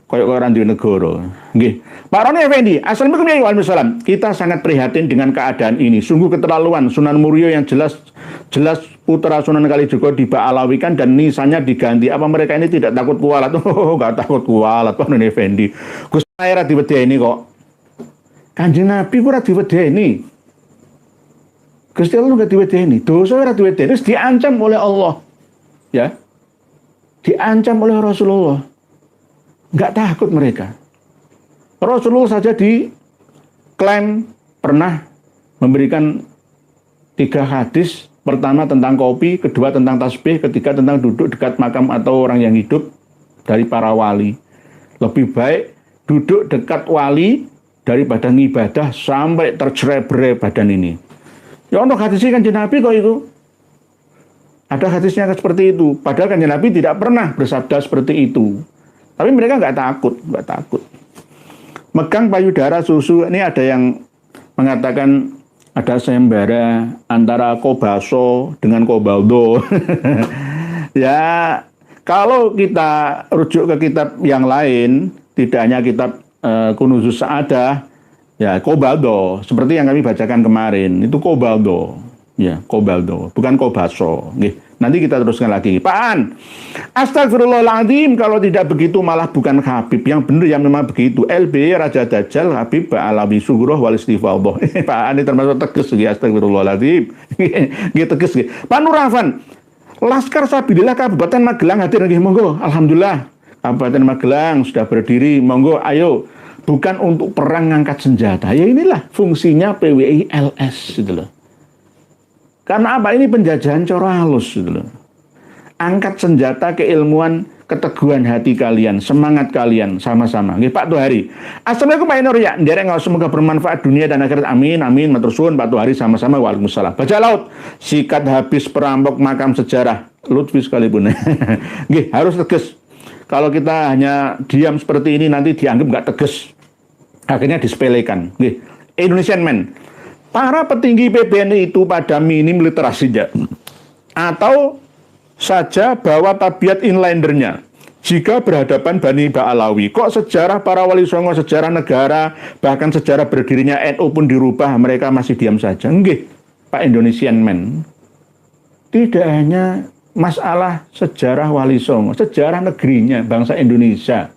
koyo orang di negara. Nggih. Pak Roni Effendi, Assalamualaikum warahmatullahi wabarakatuh. Kita sangat prihatin dengan keadaan ini. Sungguh keterlaluan. Sunan Muria yang jelas putra Sunan Kalijaga diba'alawikan dan nisannya diganti. Apa mereka ini tidak takut kualat? Oh, enggak takut kualat, Pak Roni Effendi. Gus ora diwedeni kok. Kanjeng Nabi ku ora diwedeni. Gusti Allah enggak diwedeni. Dosa ora diwedeni, terus diancam oleh Allah. Ya. Diancam oleh Rasulullah. Enggak takut mereka. Rasulullah saja diklaim pernah memberikan 3 hadis. Pertama tentang kopi, kedua tentang tasbih, ketiga tentang duduk dekat makam atau orang yang hidup dari para wali. Lebih baik duduk dekat wali daripada ngibadah sampai tercerai-berai badan ini. Ya untuk hadisnya Kanjeng Nabi kok itu. Ada hadisnya seperti itu. Padahal Kanjeng Nabi tidak pernah bersabda seperti itu. Tapi mereka nggak takut. Megang payudara susu, ini ada yang mengatakan ada sayembara antara Kobaso dengan Kobaldo. Ya, kalau kita rujuk ke kitab yang lain, tidak hanya kitab Kunuzus Sa'adah, ya Kobaldo, seperti yang kami bacakan kemarin, itu Kobaldo. Ya, Kobaldo, bukan Kobaso. Nanti kita teruskan lagi. Pak An, astagfirullahaladzim, kalau tidak begitu malah bukan Habib. Yang benar yang memang begitu. LBY Raja Dajjal, Habib Ba'alawi Sugroh Wal Istifallah. Pak An ini termasuk tegas. Astagfirullahaladzim. Tegas. Pak Nurafan, Laskar Sabilillah Kabupaten Magelang hadir. Monggo, Alhamdulillah. Kabupaten Magelang sudah berdiri. Monggo, ayo. Bukan untuk perang ngangkat senjata. Ya inilah fungsinya PWI LS. Gitu loh. Karena apa? Ini penjajahan cara halus gitu loh. Angkat senjata keilmuan, keteguhan hati kalian, semangat kalian sama-sama. Nggih Pak Tuhari. Assalamualaikum Pak Nur ya. Nderek semoga bermanfaat dunia dan akhirat. Amin amin. Matur suwun Pak Tuhari sama-sama. Waalaikumsalam. Baca laut. Sikat habis perampok makam sejarah. Lutfi sekalipun. Nggih, harus tegas. Kalau kita hanya diam seperti ini nanti dianggap nggak tegas. Akhirnya disepelekan. Nggih. Indonesian Man. Para petinggi PBNI itu pada minim literasinya atau saja bawa tabiat inlandernya jika berhadapan Bani Ba'alawi. Kok sejarah para wali songo, sejarah negara, bahkan sejarah berdirinya NU pun dirubah, mereka masih diam saja. Nggih, Pak Indonesian Man. Tidak hanya masalah sejarah Wali Songo, sejarah negerinya, bangsa Indonesia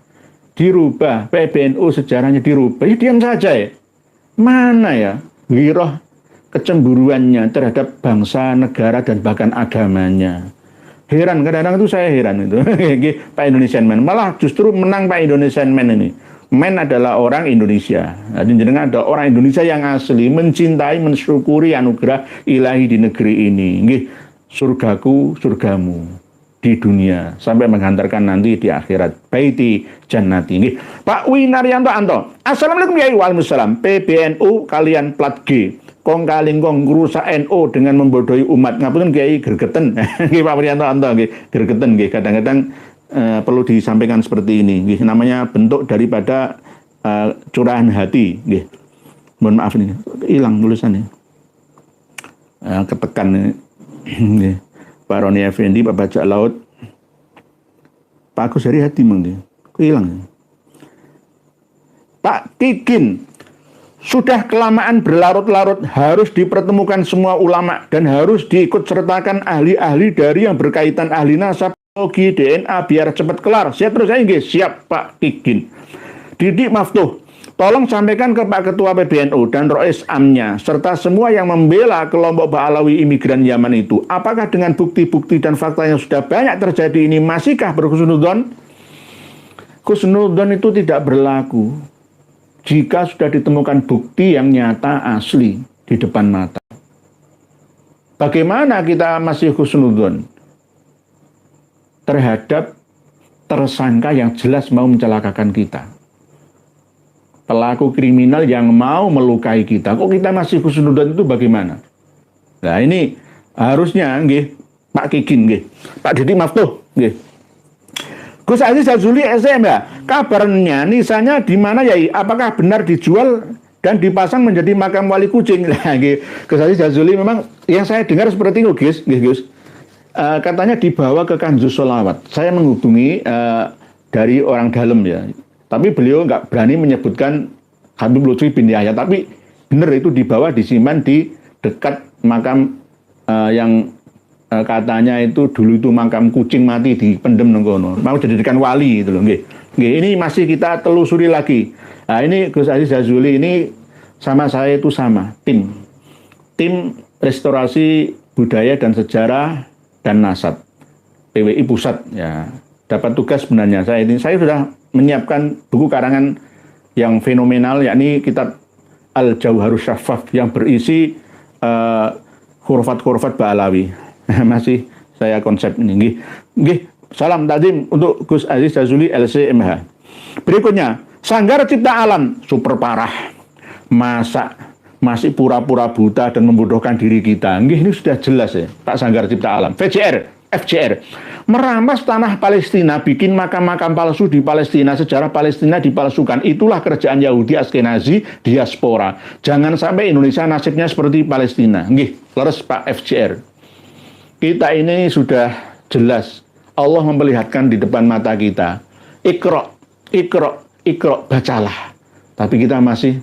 dirubah, PBNU sejarahnya dirubah, ya diam saja ya. Mana ya giroh kecemburuannya terhadap bangsa, negara, dan bahkan agamanya. Heran, kadang-kadang itu saya heran itu. Pak Indonesian Man, malah justru menang Pak Indonesian Man ini. Man adalah orang Indonesia. Jadi jenengan ada orang Indonesia yang asli, mencintai, mensyukuri anugerah ilahi di negeri ini. Nggih, surgaku, surgamu di dunia sampai menghantarkan nanti di akhirat. Baiti jannati. Nggih. Pak Winaryanto Anto. Assalamualaikum ya waalaikumsalam. PBNU kalian plat G. Kong kaling kong ngrusak NU dengan membodohi umat. Ngapunten Kiai gergeten. Nggih Pak Winaryanto Anto nggih, gergeten nggih. Kadang-kadang perlu disampaikan seperti ini, nggih, namanya bentuk daripada curahan hati, nggih. Mohon maaf nih, hilang tulisannya, ketekan nggih. Pak Roni Effendi, Pak Bajak Laut, Pak Agus dari hati mungkin, hilang. Pak Kikin, sudah kelamaan berlarut-larut, harus dipertemukan semua ulama dan harus diikut sertakan ahli-ahli dari yang berkaitan, ahli nasab, teknologi, DNA, biar cepat kelar. Siap terus saya, siap Pak Kikin. Didik Maftuh, tolong sampaikan ke Pak Ketua PBNU dan Rois Amnya, serta semua yang membela kelompok Ba'alawi imigran Yaman itu. Apakah dengan bukti-bukti dan fakta yang sudah banyak terjadi ini, masihkah berhusnudzon? Husnudzon itu tidak berlaku jika sudah ditemukan bukti yang nyata asli di depan mata. Bagaimana kita masih husnudzon terhadap tersangka yang jelas mau mencelakakan kita, pelaku kriminal yang mau melukai kita, kok kita masih husnudzon? Itu bagaimana? Nah ini harusnya nggih Pak Kikin nggih, Pak Didik Maftuh nggih. Gus Aziz Jazuli SM ya, kabarnya nisanya di mana ya? Apakah benar dijual dan dipasang menjadi makam wali kucing? Nah, nggih, Gus Aziz Jazuli memang yang saya dengar seperti itu, Gus, nggih Gus. Katanya dibawa ke Kanjus Sholawat. Saya menghubungi dari orang dalam ya, tapi beliau nggak berani menyebutkan Habib Lutfi bin Yahya, tapi benar itu dibawa, disimpan di dekat makam yang katanya itu dulu itu makam kucing mati di pendem nengkono, mau dijadikan wali itu loh. Nggih. Ini masih kita telusuri lagi. Nah ini Gus Aziz Jazuli ini sama saya itu sama tim restorasi budaya dan sejarah dan nasab PWI Pusat ya, dapat tugas sebenarnya saya sudah menyiapkan buku karangan yang fenomenal, yakni kitab Al-Jauharus Syaffaf yang berisi khurafat-khurafat Ba'alawi. Masih saya konsep ini nggih. Salam takdim untuk Gus Aziz Jazuli LCMH. Berikutnya, Sanggar Cipta Alam super parah, masa masih pura-pura buta dan membodohkan diri kita. Nggih, ini sudah jelas ya, Pak Sanggar Cipta Alam. FJR merampas tanah Palestina, bikin makam-makam palsu di Palestina, sejarah Palestina dipalsukan. Itulah kerjaan Yahudi Askenazi diaspora. Jangan sampai Indonesia nasibnya seperti Palestina. Nggih, leres Pak FJR. Kita ini sudah jelas, Allah memperlihatkan di depan mata kita. Iqra, bacalah. Tapi kita masih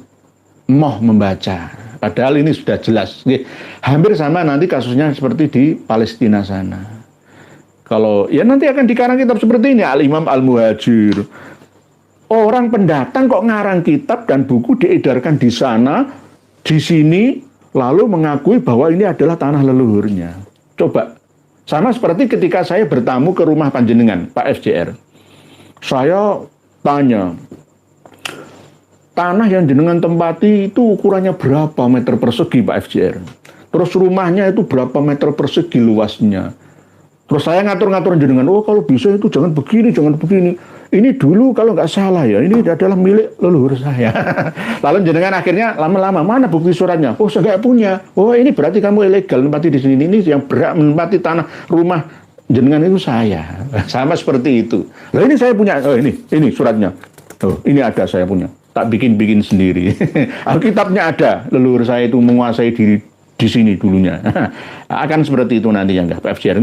mau membaca, padahal ini sudah jelas. Hampir sama nanti kasusnya seperti di Palestina sana. Kalau ya nanti akan dikarang kitab seperti ini, Al-Imam Al-Muhajir. Orang pendatang kok ngarang kitab dan buku diedarkan di sana, di sini, lalu mengakui bahwa ini adalah tanah leluhurnya. Coba, sama seperti ketika saya bertamu ke rumah panjenengan, Pak FJR. Saya tanya, tanah yang jenengan tempati itu ukurannya berapa meter persegi Pak FJR? Terus rumahnya itu berapa meter persegi luasnya? Terus saya ngatur-ngatur jenengan, oh kalau bisa itu jangan begini, jangan begini. Ini dulu kalau nggak salah ya, ini adalah milik leluhur saya. Lalu jenengan akhirnya lama-lama, mana bukti suratnya? Oh saya nggak punya. Oh ini berarti kamu ilegal menempati di sini. Ini yang berhak menempati tanah rumah jenengan itu saya. Sama seperti itu. Lah ini saya punya, oh ini suratnya. Oh ini ada saya punya. Tak bikin sendiri. Alkitabnya ada, leluhur saya itu menguasai diri di sini dulunya. Akan seperti itu nanti yang Pak FJR.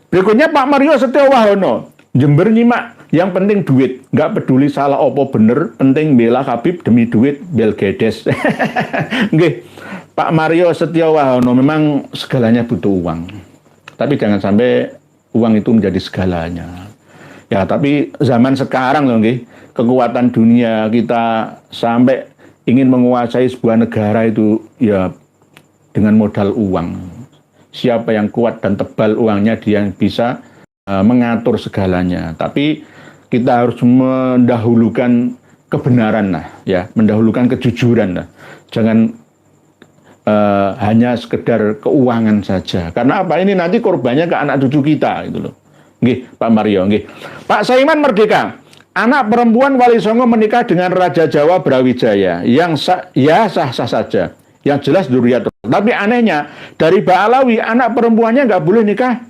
Berikutnya Pak Mario Setiowahono, Jember nyimak, yang penting duit, nggak peduli salah opo bener, penting bela Habib demi duit, bel gedes. Pak Mario Setiowahono, memang segalanya butuh uang. Tapi jangan sampai uang itu menjadi segalanya. Ya, tapi zaman sekarang loh, nggih, kekuatan dunia kita sampai ingin menguasai sebuah negara itu ya dengan modal uang. Siapa yang kuat dan tebal uangnya, dia yang bisa mengatur segalanya. Tapi kita harus mendahulukan kebenaran lah, ya, mendahulukan kejujuran lah. Jangan hanya sekedar keuangan saja. Karena apa? Ini nanti korbannya ke anak cucu kita, gitu loh. Nggih, Pak Mario, nggih. Pak Saiman Merdeka. Anak perempuan Wali Songo menikah dengan Raja Jawa Brawijaya yang sah-sah saja. Yang jelas dzurriyyah. Tapi anehnya dari Ba'alawi anak perempuannya nggak boleh nikah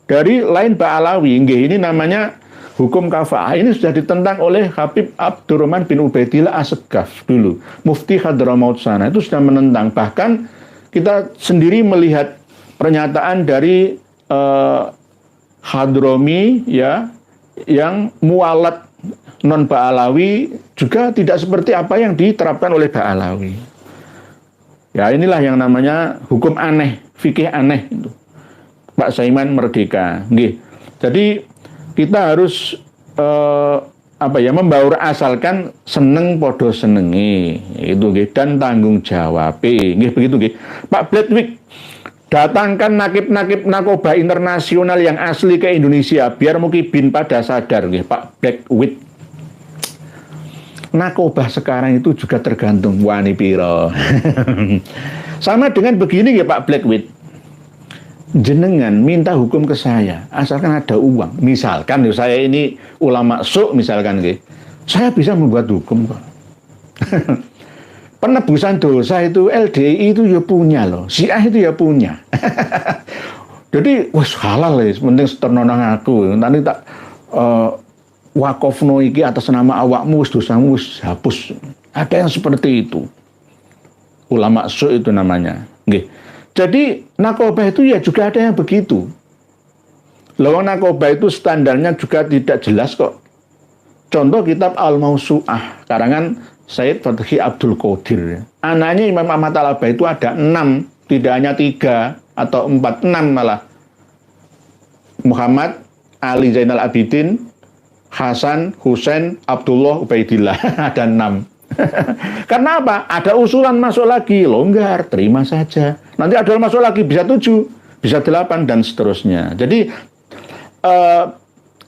dari lain Ba'alawi. Nggih, ini namanya hukum kafaah. Ini sudah ditentang oleh Habib Abdurrahman bin Ubaidillah As-Segaf dulu. Mufti Hadramaut sana itu sudah menentang. Bahkan kita sendiri melihat pernyataan dari Hadromi, ya, yang mualat non Ba'alawi juga tidak seperti apa yang diterapkan oleh Ba'alawi. Ya, inilah yang namanya hukum aneh, fikih aneh itu. Pak Saiman Merdeka. Nggih. Jadi kita harus membaur asalkan seneng podo senengi itu nggih, dan tanggung jawab nggih, begitu nggih. Pak Bledwig, datangkan nakib-nakib narkoba internasional yang asli ke Indonesia biar mukibin pada sadar nggih, Pak Bledwig. Narkoba sekarang itu juga tergantung wani piro. Sama dengan begini ya Pak Bledwig. Jenengan minta hukum ke saya asalkan ada uang. Misalkan saya ini ulama su misalkan nggih. Saya bisa membuat hukum kok. Penebusan dosa itu LDI itu ya punya loh. Syiah itu ya punya. Jadi wes halal ya, penting seternono aku. Nanti tak wakofno iki atas nama awakmu wis dosamu wis hapus. Ada yang seperti itu. Ulama su itu namanya. Nggih. Jadi narkoba itu ya juga ada yang begitu. Lawang narkoba itu standarnya juga tidak jelas kok. Contoh kitab Al-Mausu'ah karangan Sayyid Fathi Abdul Qadir. Anaknya Imam Ahmad Al-Aba itu ada 6, tidak hanya 3 atau 4, 6 malah. Muhammad, Ali Zainal Abidin, Hasan, Husain, Abdullah, Ubaidillah. Ada 6. Karena apa? Ada usulan masuk lagi, longgar, terima saja. Nanti ada masuk lagi, bisa 7, bisa 8, dan seterusnya. Jadi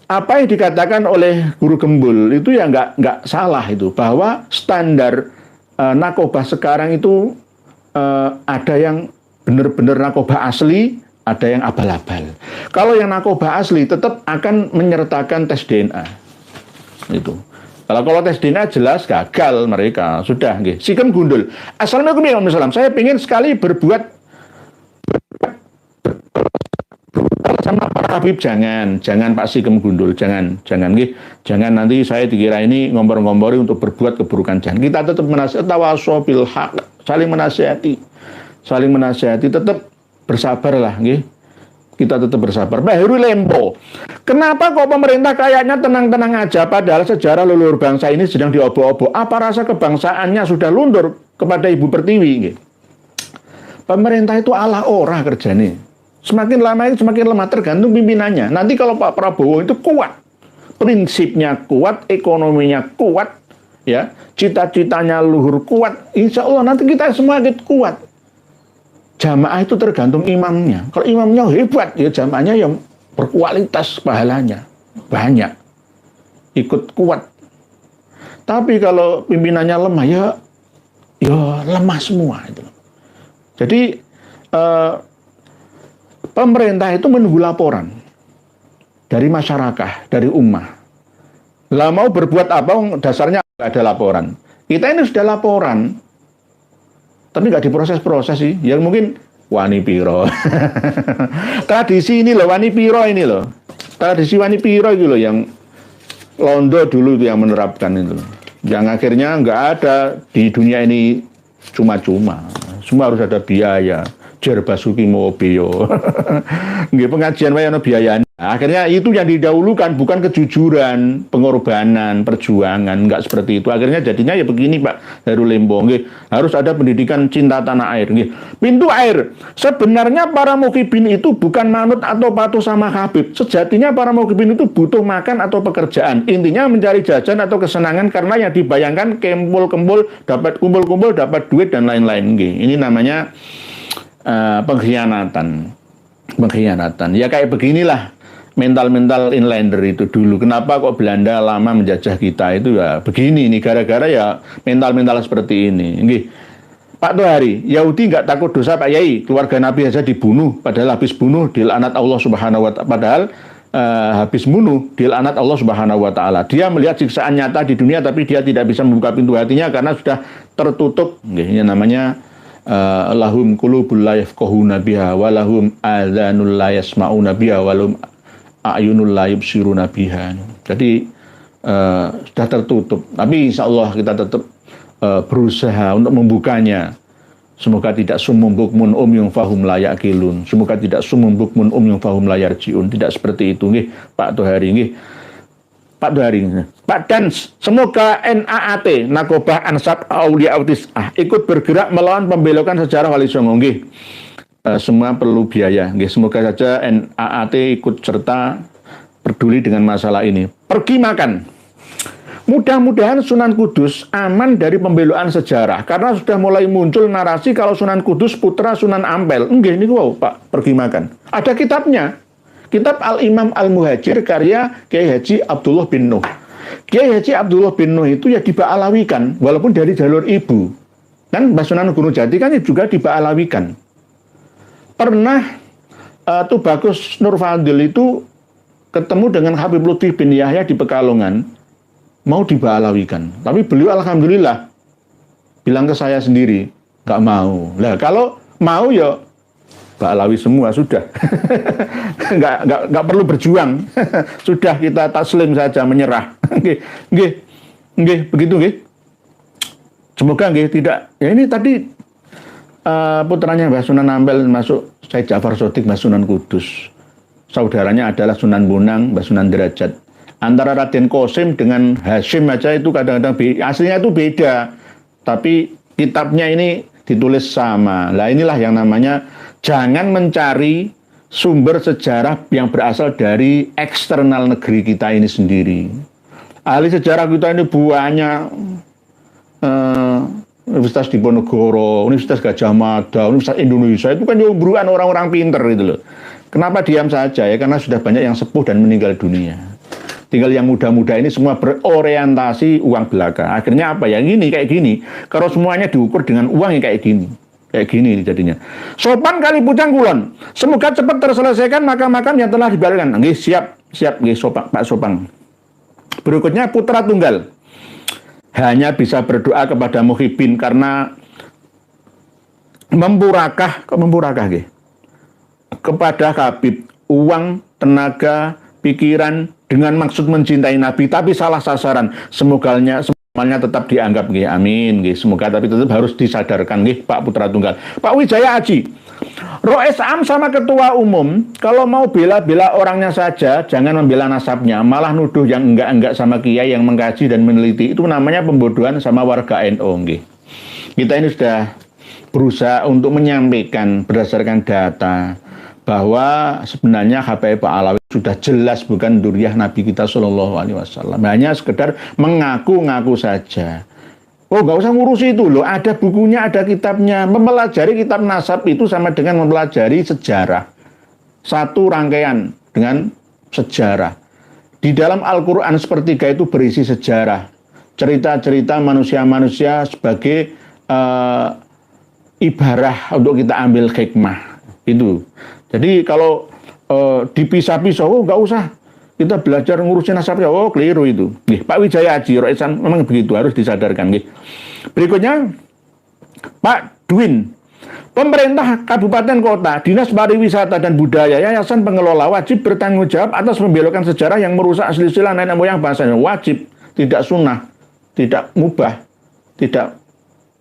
apa yang dikatakan oleh Guru Gembul itu ya nggak salah itu, bahwa standar narkoba sekarang itu ada yang benar-benar narkoba asli, ada yang abal-abal. Kalau yang narkoba asli tetap akan menyertakan tes DNA. Itu. Kalau tes DNA jelas gagal mereka, sudah nggih. Sikem gundul. Assalamualaikum warahmatullahi wabarakatuh. Saya ingin sekali berbuat sama para habib, jangan Pak Sikem gundul, jangan nggih. Jangan nanti saya dikira ini ngompor-ngompori untuk berbuat keburukan. Jangan. Kita tetap menasihati, tawasau bil haq, saling menasihati, tetap bersabarlah nggih. Kita tetap bersabar. Pak Heru Lempo, kenapa kok pemerintah kayaknya tenang-tenang aja padahal sejarah leluhur bangsa ini sedang diobok-obok? Apa rasa kebangsaannya sudah luntur kepada Ibu Pertiwi? Pemerintah itu ala ora kerjanya. Semakin lama itu semakin lemah, tergantung pimpinannya. Nanti kalau Pak Prabowo itu kuat, prinsipnya kuat, ekonominya kuat, ya, cita-citanya luhur kuat, insya Allah nanti kita semua kuat. Jamaah itu tergantung imamnya. Kalau imamnya hebat, ya jamaahnya yang berkualitas pahalanya. Banyak. Ikut kuat. Tapi kalau pimpinannya lemah, ya lemah semua. Itu. Jadi, pemerintah itu menunggu laporan dari masyarakat, dari ummah. Lah mau berbuat apa, dasarnya ada laporan. Kita ini sudah laporan. Tapi nggak diproses-proses sih. Ya mungkin wani piro. Tradisi ini loh, wani piro ini loh. Tradisi wani piro itu loh yang Londo dulu itu yang menerapkan itu. Yang akhirnya nggak ada di dunia ini cuma-cuma. Semua harus ada biaya. Jer basuki mobil. Nggih pengajian wae ana biayane. Akhirnya itu yang didahulukan, bukan kejujuran, pengorbanan, perjuangan, enggak seperti itu. Akhirnya jadinya ya begini Pak Heru Lembo, nggih. Harus ada pendidikan cinta tanah air, nggih. Pintu air. Sebenarnya para mukhibin itu bukan manut atau patuh sama Habib. Sejatinya para mukhibin itu butuh makan atau pekerjaan. Intinya mencari jajan atau kesenangan karena yang dibayangkan kumpul-kumpul, dapat kumpul-kumpul, dapat duit dan lain-lain, nggih. Ini namanya pengkhianatan. Ya kayak beginilah mental-mental inlander itu dulu. Kenapa kok Belanda lama menjajah kita itu ya begini nih, gara-gara ya mental-mental seperti ini. Nggih. Pak Tohari, Yahudi nggak takut dosa Pak Yai, keluarga Nabi saja dibunuh, padahal habis bunuh dilaknat Allah Subhanahu wa taala. Padahal habis bunuh dilaknat Allah Subhanahu wa taala. Dia melihat siksaan nyata di dunia tapi dia tidak bisa membuka pintu hatinya karena sudah tertutup. Nggih, ini namanya lahum qulubul la yafqahuna biha wa lahum adzanul la yasma'una biha wa lahum a'yunul la yubsiruna biha. Jadi sudah tertutup. Tapi insya Allah kita tetap berusaha untuk membukanya. Semoga tidak sumum bukmun umyung fahum la yaqilun. Semoga tidak sumum bukmun umyung fahum la yarjiun. Tidak seperti itu nggih Pak Tohari nggih. Pak Tohari. Pak Dans, semoga NAAT Nakobah Ansab Aulia Autis ikut bergerak melawan pembelokan sejarah Wali Songo nggih. Semua perlu biaya. Semoga saja NAAT ikut serta peduli dengan masalah ini. Pergi makan. Mudah-mudahan Sunan Kudus aman dari pembelokan sejarah karena sudah mulai muncul narasi kalau Sunan Kudus putra Sunan Ampel. Ini wow, Pak, pergi makan. Ada kitabnya. Kitab Al-Imam Al-Muhajir karya Kiai Haji Abdullah bin Nuh. Kiai Haji Abdullah bin Nuh itu ya dibaalawikan walaupun dari jalur ibu. Dan Mbah Sunan Gunung Jati kan juga dibaalawikan. Pernah Tubagus Nur Fadil itu ketemu dengan Habib Lutfi bin Yahya di Pekalongan, mau dibaalawikan. Tapi beliau alhamdulillah bilang ke saya sendiri, nggak mau. Lah kalau mau ya baalawi semua sudah. nggak perlu berjuang. Sudah kita taslim saja, menyerah. Nggih, begitu nggih. Semoga nggih tidak. Ya ini tadi putranya Mbah Sunan Ampel masuk Syed Ja'far Shadiq Mbah Sunan Kudus. Saudaranya adalah Sunan Bonang Mbah Sunan Derajat. Antara Raden Qasim dengan Hashim aja itu kadang-kadang aslinya itu beda. Tapi kitabnya ini ditulis sama. Lah inilah yang namanya jangan mencari sumber sejarah yang berasal dari eksternal negeri kita ini sendiri. Ahli sejarah kita ini banyak. Universitas Diponegoro, Universitas Gajah Mada, Universitas Indonesia, itu kan nyumbruan orang-orang pinter gitu loh. Kenapa diam saja ya? Karena sudah banyak yang sepuh dan meninggal dunia. Tinggal yang muda-muda ini semua berorientasi uang belaka. Akhirnya apa ya? Kayak gini. Kalau semuanya diukur dengan uang ya kayak gini. Kayak gini jadinya. Sopan kali Pucang Kulon. Semoga cepat terselesaikan makam-makam yang telah dibatalkan. Nggih, siap, nggih Pak Sopang. Berikutnya putra tunggal. Hanya bisa berdoa kepada muhibin karena mempurakah nggih. Kepada Habib uang, tenaga, pikiran dengan maksud mencintai Nabi tapi salah sasaran. Semoga semuanya tetap dianggap nggih. Amin nggih. Semoga tapi tetap harus disadarkan nggih Pak Putra Tunggal. Pak Wijaya Aji. Roes Am sama ketua umum kalau mau bela-bela orangnya saja jangan membela nasabnya, malah nuduh yang enggak-enggak sama kiai yang mengkaji dan meneliti. Itu namanya pembodohan sama warga NU nggih. Kita ini sudah berusaha untuk menyampaikan berdasarkan data bahwa sebenarnya Habib Alawi sudah jelas bukan duriah Nabi kita Shallallahu Alaihi Wasallam. Hanya sekedar mengaku-ngaku saja. Oh, nggak usah ngurusi itu loh. Ada bukunya, ada kitabnya. Mempelajari kitab nasab itu sama dengan mempelajari sejarah. Satu rangkaian dengan sejarah. Di dalam Al-Quran sepertiga itu berisi sejarah. Cerita-cerita manusia-manusia sebagai ibarah untuk kita ambil hikmah. Itu. Jadi kalau dipisah-pisah, oh nggak usah. Kita belajar ngurusin nasabnya, oh keliru itu. Nih, Pak Wijaya Haji, Roesan memang begitu, harus disadarkan. Nih. Berikutnya, Pak Dwin, pemerintah kabupaten kota, dinas pariwisata dan budaya, yayasan pengelola wajib bertanggung jawab atas pembelokan sejarah yang merusak silsilah nenek moyang bangsanya. Wajib, tidak sunnah, tidak mubah, tidak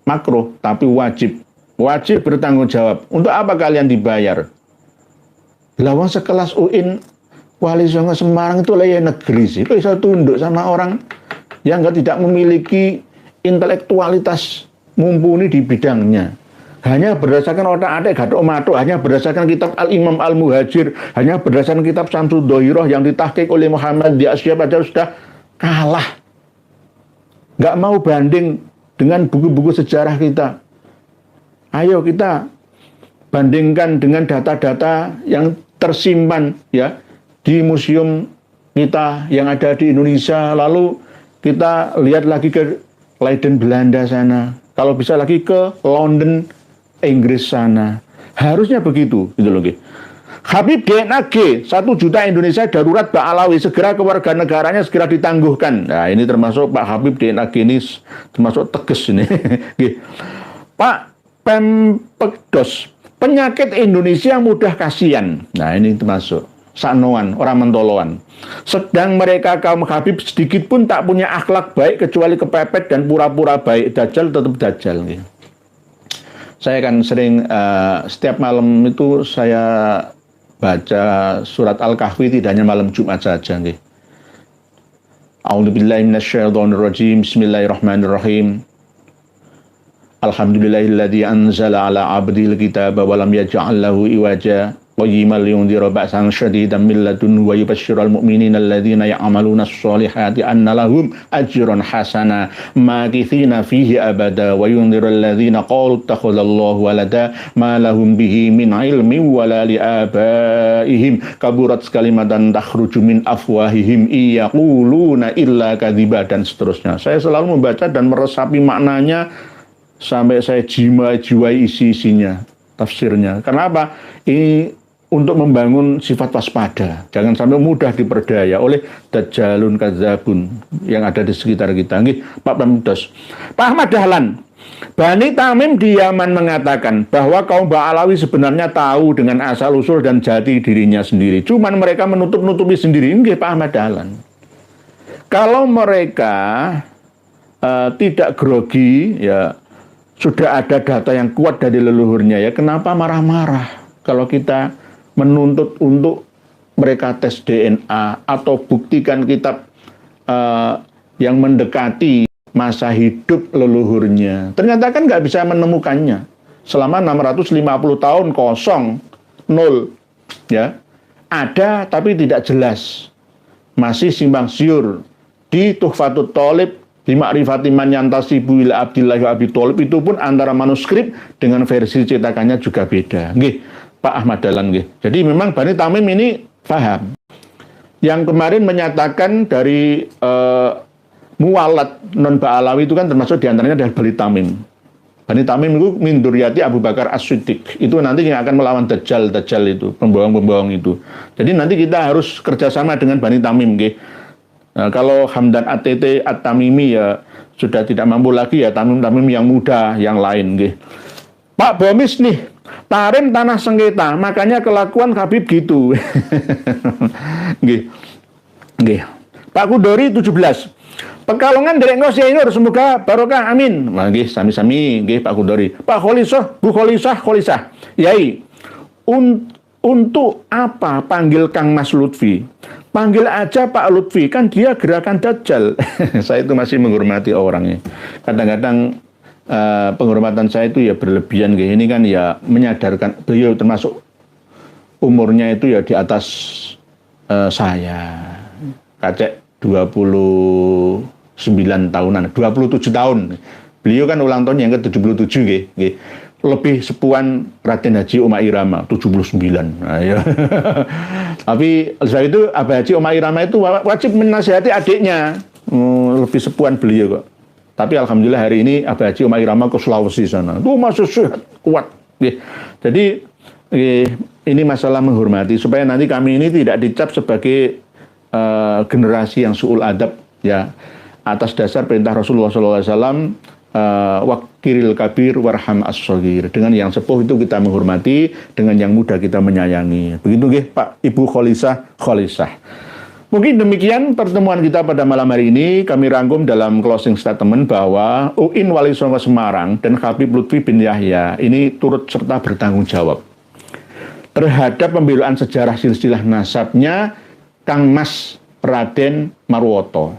makruh, tapi wajib. Wajib bertanggung jawab. Untuk apa kalian dibayar? Lawang sekelas UIN Wali Songo Semarang itu ya negeri sih. Kok bisa tunduk sama orang yang tidak memiliki intelektualitas mumpuni di bidangnya. Hanya berdasarkan otak-atik Gatot Matuk, hanya berdasarkan kitab Al-Imam Al-Muhajir, hanya berdasarkan kitab Syamsul Dohiroh yang ditahqiq oleh Muhammad di Asia aja sudah kalah. Nggak mau banding dengan buku-buku sejarah kita. Ayo kita bandingkan dengan data-data yang tersimpan ya di museum kita yang ada di Indonesia. Lalu kita lihat lagi ke Leiden Belanda sana. Kalau bisa lagi ke London Inggris sana. Harusnya begitu gitu loh. Habib DNAG 1 juta Indonesia darurat Pak Alawi, segera kewarganegaranya segera ditangguhkan. Nah, ini termasuk Pak Habib DNAG ini termasuk tegas ini. Pak Pempekdos, penyakit Indonesia mudah kasihan. Nah, ini termasuk saknoan, orang mentoloan. Sedang mereka kaum Habib sedikit pun tak punya akhlak baik kecuali kepepet dan pura-pura baik. Dajjal tetap dajjal. Saya kan sering setiap malam itu saya baca surat Al-Kahfi, tidak hanya malam Jumat saja. A'udzubillahi minasyaitonirrajim. Bismillahirrahmanirrahim. Alhamdulillahilladzi anzala ala 'abdil kitaba wa lam yaj'al lahu iwaja qayyiman liyundhira ba'san syadidan min ladunhu wa yubashshiral mu'minina alladzina ya'maluna as-solihati anna lahum ajran hasana makithina fihi abada wa yundhiral ladzina qalu ittakhadallahu walada ma lahum bihi min ilmin wala li abaihim kaburat kalimatan takhruju min afwahihim yaquluna illa kadziba, dan seterusnya. Saya selalu membaca dan meresapi maknanya sampai saya jiwai isi-isinya, tafsirnya. Karena apa? Ini untuk membangun sifat waspada. Jangan sampai mudah diperdaya oleh dajjalun kadzabun yang ada di sekitar kita. Pak Pemdos. Pak Ahmad Dahlan, Bani Tamim di Yaman mengatakan bahwa kaum Ba'alawi sebenarnya tahu dengan asal-usul dan jati dirinya sendiri. Cuman mereka menutup-nutupi sendiri. Ini Pak Ahmad Dahlan. Kalau mereka tidak grogi, ya sudah ada data yang kuat dari leluhurnya, ya kenapa marah-marah kalau kita menuntut untuk mereka tes DNA atau buktikan kitab yang mendekati masa hidup leluhurnya. Ternyata kan nggak bisa menemukannya selama 650 tahun kosong, nol, ya ada tapi tidak jelas, masih simpang siur. Di Tuhfatut Thalib di Ma'rifati Man Yantasibu ila Abdillah wa Abi Thalib itu pun antara manuskrip dengan versi cetakannya juga beda. Nggih, Pak Ahmad Dahlan nggih. Jadi memang Bani Tamim ini paham. Yang kemarin menyatakan dari muwalat non Ba'alawi itu kan termasuk diantaranya dari Bani Tamim. Bani Tamim itu min dzurriyyati Abu Bakar As-Siddiq. Itu nanti yang akan melawan Dajjal itu, pembohong-pembohong itu. Jadi nanti kita harus kerjasama dengan Bani Tamim nggih. Nah, kalau Hamdan ATT At-Tamimi ya sudah tidak mampu lagi, ya Tamim-Tamim yang muda yang lain nggih. Pak Bomis nih, Tarim tanah sengketa, makanya kelakuan Habib gitu. Nggih. Nggih. Pak Kudori 17. Pekalongan derek ngosinur semoga barokah amin. Nah, nggih sami-sami nggih Pak Kudori. Pak Kholisah, Bu Kholisah. Yai. Untuk apa panggil Kang Mas Lutfi? Panggil aja Pak Lutfi, kan dia gerakan Dajjal. Saya itu masih menghormati orangnya. Kadang-kadang penghormatan saya itu ya berlebihan. Ini kan ya menyadarkan beliau termasuk umurnya itu ya di atas saya. Kacek 29 tahunan, 27 tahun. Beliau kan ulang tahun yang ke-77 nggih. Lebih sepuan Raden Haji Omah Irama 79. Nah, ya. Tapi sebab itu Abah Haji Omah Irama itu wajib menasihati adiknya. Lebih sepuan beliau kok. Tapi alhamdulillah hari ini Abah Haji Omah Irama ke Sulawesi sana. Itu masih sehat, kuat. Jadi ini masalah menghormati supaya nanti kami ini tidak dicap sebagai generasi yang su'ul adab ya, atas dasar perintah Rasulullah SAW. Wakiril kabir warham as-shaghir. Dengan yang sepuh itu kita menghormati, dengan yang muda kita menyayangi. Begitu nggih Pak Ibu Kholisah. Mungkin demikian pertemuan kita pada malam hari ini. Kami rangkum dalam closing statement bahwa UIN Wali Songo Semarang dan Habib Lutfi bin Yahya ini turut serta bertanggung jawab terhadap pembelaan sejarah silsilah nasabnya Kang Mas Raden Marwoto.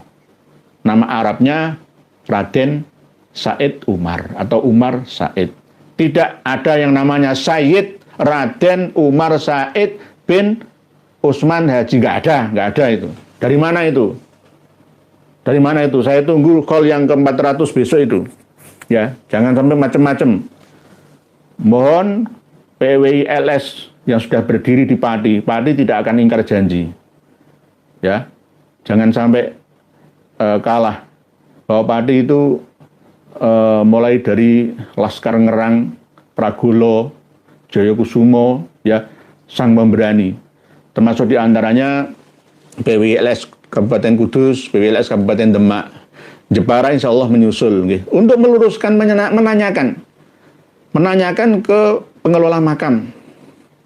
Nama Arabnya Raden Said Umar atau Umar Said. Tidak ada yang namanya Sayyid Raden Umar Said bin Usman Haji. Nggak ada itu. Dari mana itu? Dari mana itu? Saya tunggu call yang ke-400 besok itu. Ya, jangan sampai macam-macam. Mohon PWILS yang sudah berdiri di Pati tidak akan ingkar janji. Ya, jangan sampai kalah. Bahwa Pati itu mulai dari Laskar Ngerang, Pragolo, Jayakusumo, ya, Sang Pemberani. Termasuk diantaranya PWILS Kabupaten Kudus, PWILS Kabupaten Demak, Jepara insya Allah menyusul. Untuk meluruskan, menanyakan ke pengelola makam,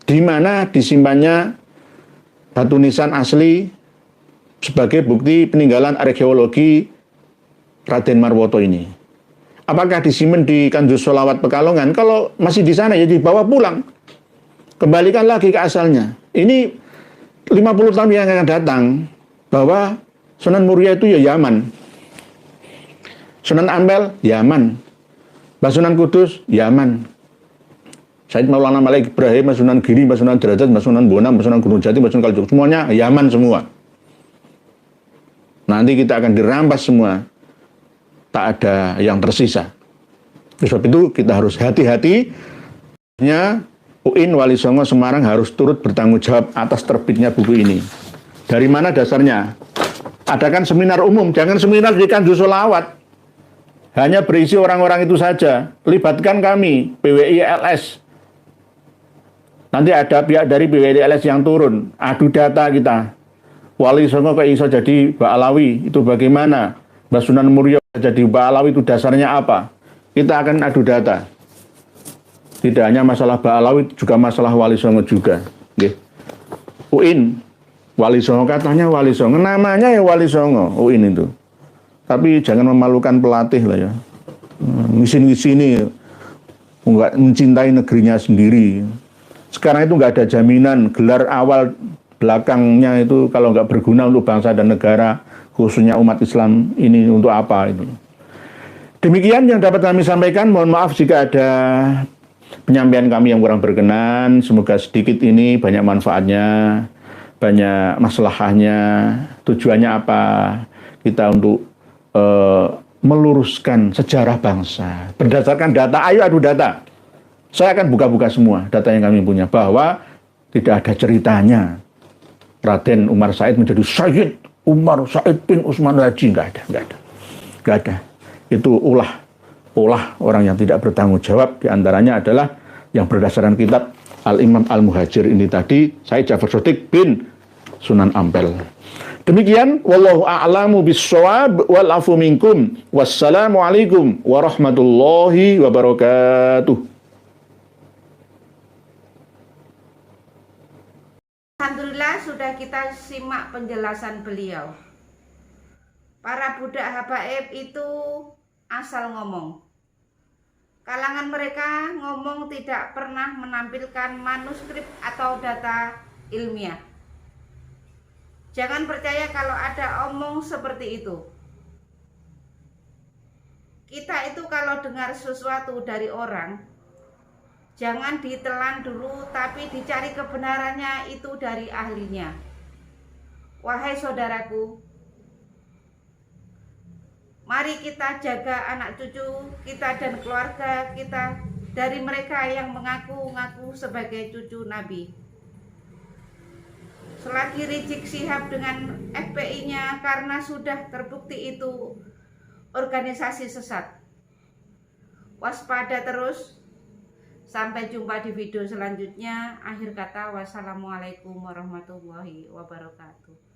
di mana disimpannya batu nisan asli sebagai bukti peninggalan arkeologi Raden Marwoto ini. Apakah disimpan di Kanjus Sholawat Pekalongan? Kalau masih di sana ya dibawa pulang. Kembalikan lagi ke asalnya. Ini 50 tahun yang akan datang, bahwa Sunan Muria itu ya Yaman, Sunan Ampel Yaman, Mbah Sunan Kudus Yaman, Said Maulana Malik Ibrahim, Mbah Sunan Giri, Mbah Sunan Derajat, Mbah Sunan Bonang, Mbah Sunan Gunung Jati, Mbah Sunan Kalijogo, semuanya Yaman semua. Nanti kita akan dirampas semua, tak ada yang tersisa. Sebab itu kita harus hati-hati. UIN Wali Songo Semarang harus turut bertanggung jawab atas terbitnya buku ini. Dari mana dasarnya? Adakan seminar umum, jangan seminar di Kanjus Sholawat. Hanya berisi orang-orang itu saja. Libatkan kami, PWILS. Nanti ada pihak dari PWILS yang turun, adu data kita. Wali Songo kok iso jadi Mbak Alawi, itu bagaimana? Mbak Sunan Muria jadi Mbak Alawi itu dasarnya apa? Kita akan adu data. Tidak hanya masalah Mbak Alawi, juga masalah Wali Songo juga. UIN Wali Songo, katanya Wali Songo, namanya ya Wali Songo, UIN itu. Tapi jangan memalukan pelatih lah ya. Ngisin-ngisini, nggak mencintai negerinya sendiri. Sekarang itu nggak ada jaminan gelar awal belakangnya itu kalau nggak berguna untuk bangsa dan negara, khususnya umat Islam ini untuk apa itu. Demikian yang dapat kami sampaikan. Mohon maaf jika ada penyampaian kami yang kurang berkenan. Semoga sedikit ini banyak manfaatnya, banyak masalahnya. Tujuannya apa? Kita untuk meluruskan sejarah bangsa berdasarkan data. Ayo adu data. Saya akan buka-buka semua data yang kami punya, bahwa tidak ada ceritanya Raden Umar Said menjadi Sayyid Umar Said bin Usman Haji. Nggak ada. Itu ulah orang yang tidak bertanggung jawab. Di antaranya adalah yang berdasarkan kitab Al-Imam Al-Muhajir ini tadi, Said Ja'far Shadiq bin Sunan Ampel. Demikian, wallahu a'lamu bis-shawab wal afu minkum. Wassalamualaikum warahmatullahi wabarakatuh. Alhamdulillah sudah kita simak penjelasan beliau. Para budak habaib itu asal ngomong. Kalangan mereka ngomong tidak pernah menampilkan manuskrip atau data ilmiah. Jangan percaya kalau ada omong seperti itu. Kita itu kalau dengar sesuatu dari orang, jangan ditelan dulu, tapi dicari kebenarannya itu dari ahlinya. Wahai saudaraku, mari kita jaga anak cucu kita dan keluarga kita dari mereka yang mengaku-ngaku sebagai cucu Nabi. Selagi Rizik Syihab dengan FPI-nya karena sudah terbukti itu organisasi sesat. Waspada terus. Sampai jumpa di video selanjutnya. Akhir kata, wassalamualaikum warahmatullahi wabarakatuh.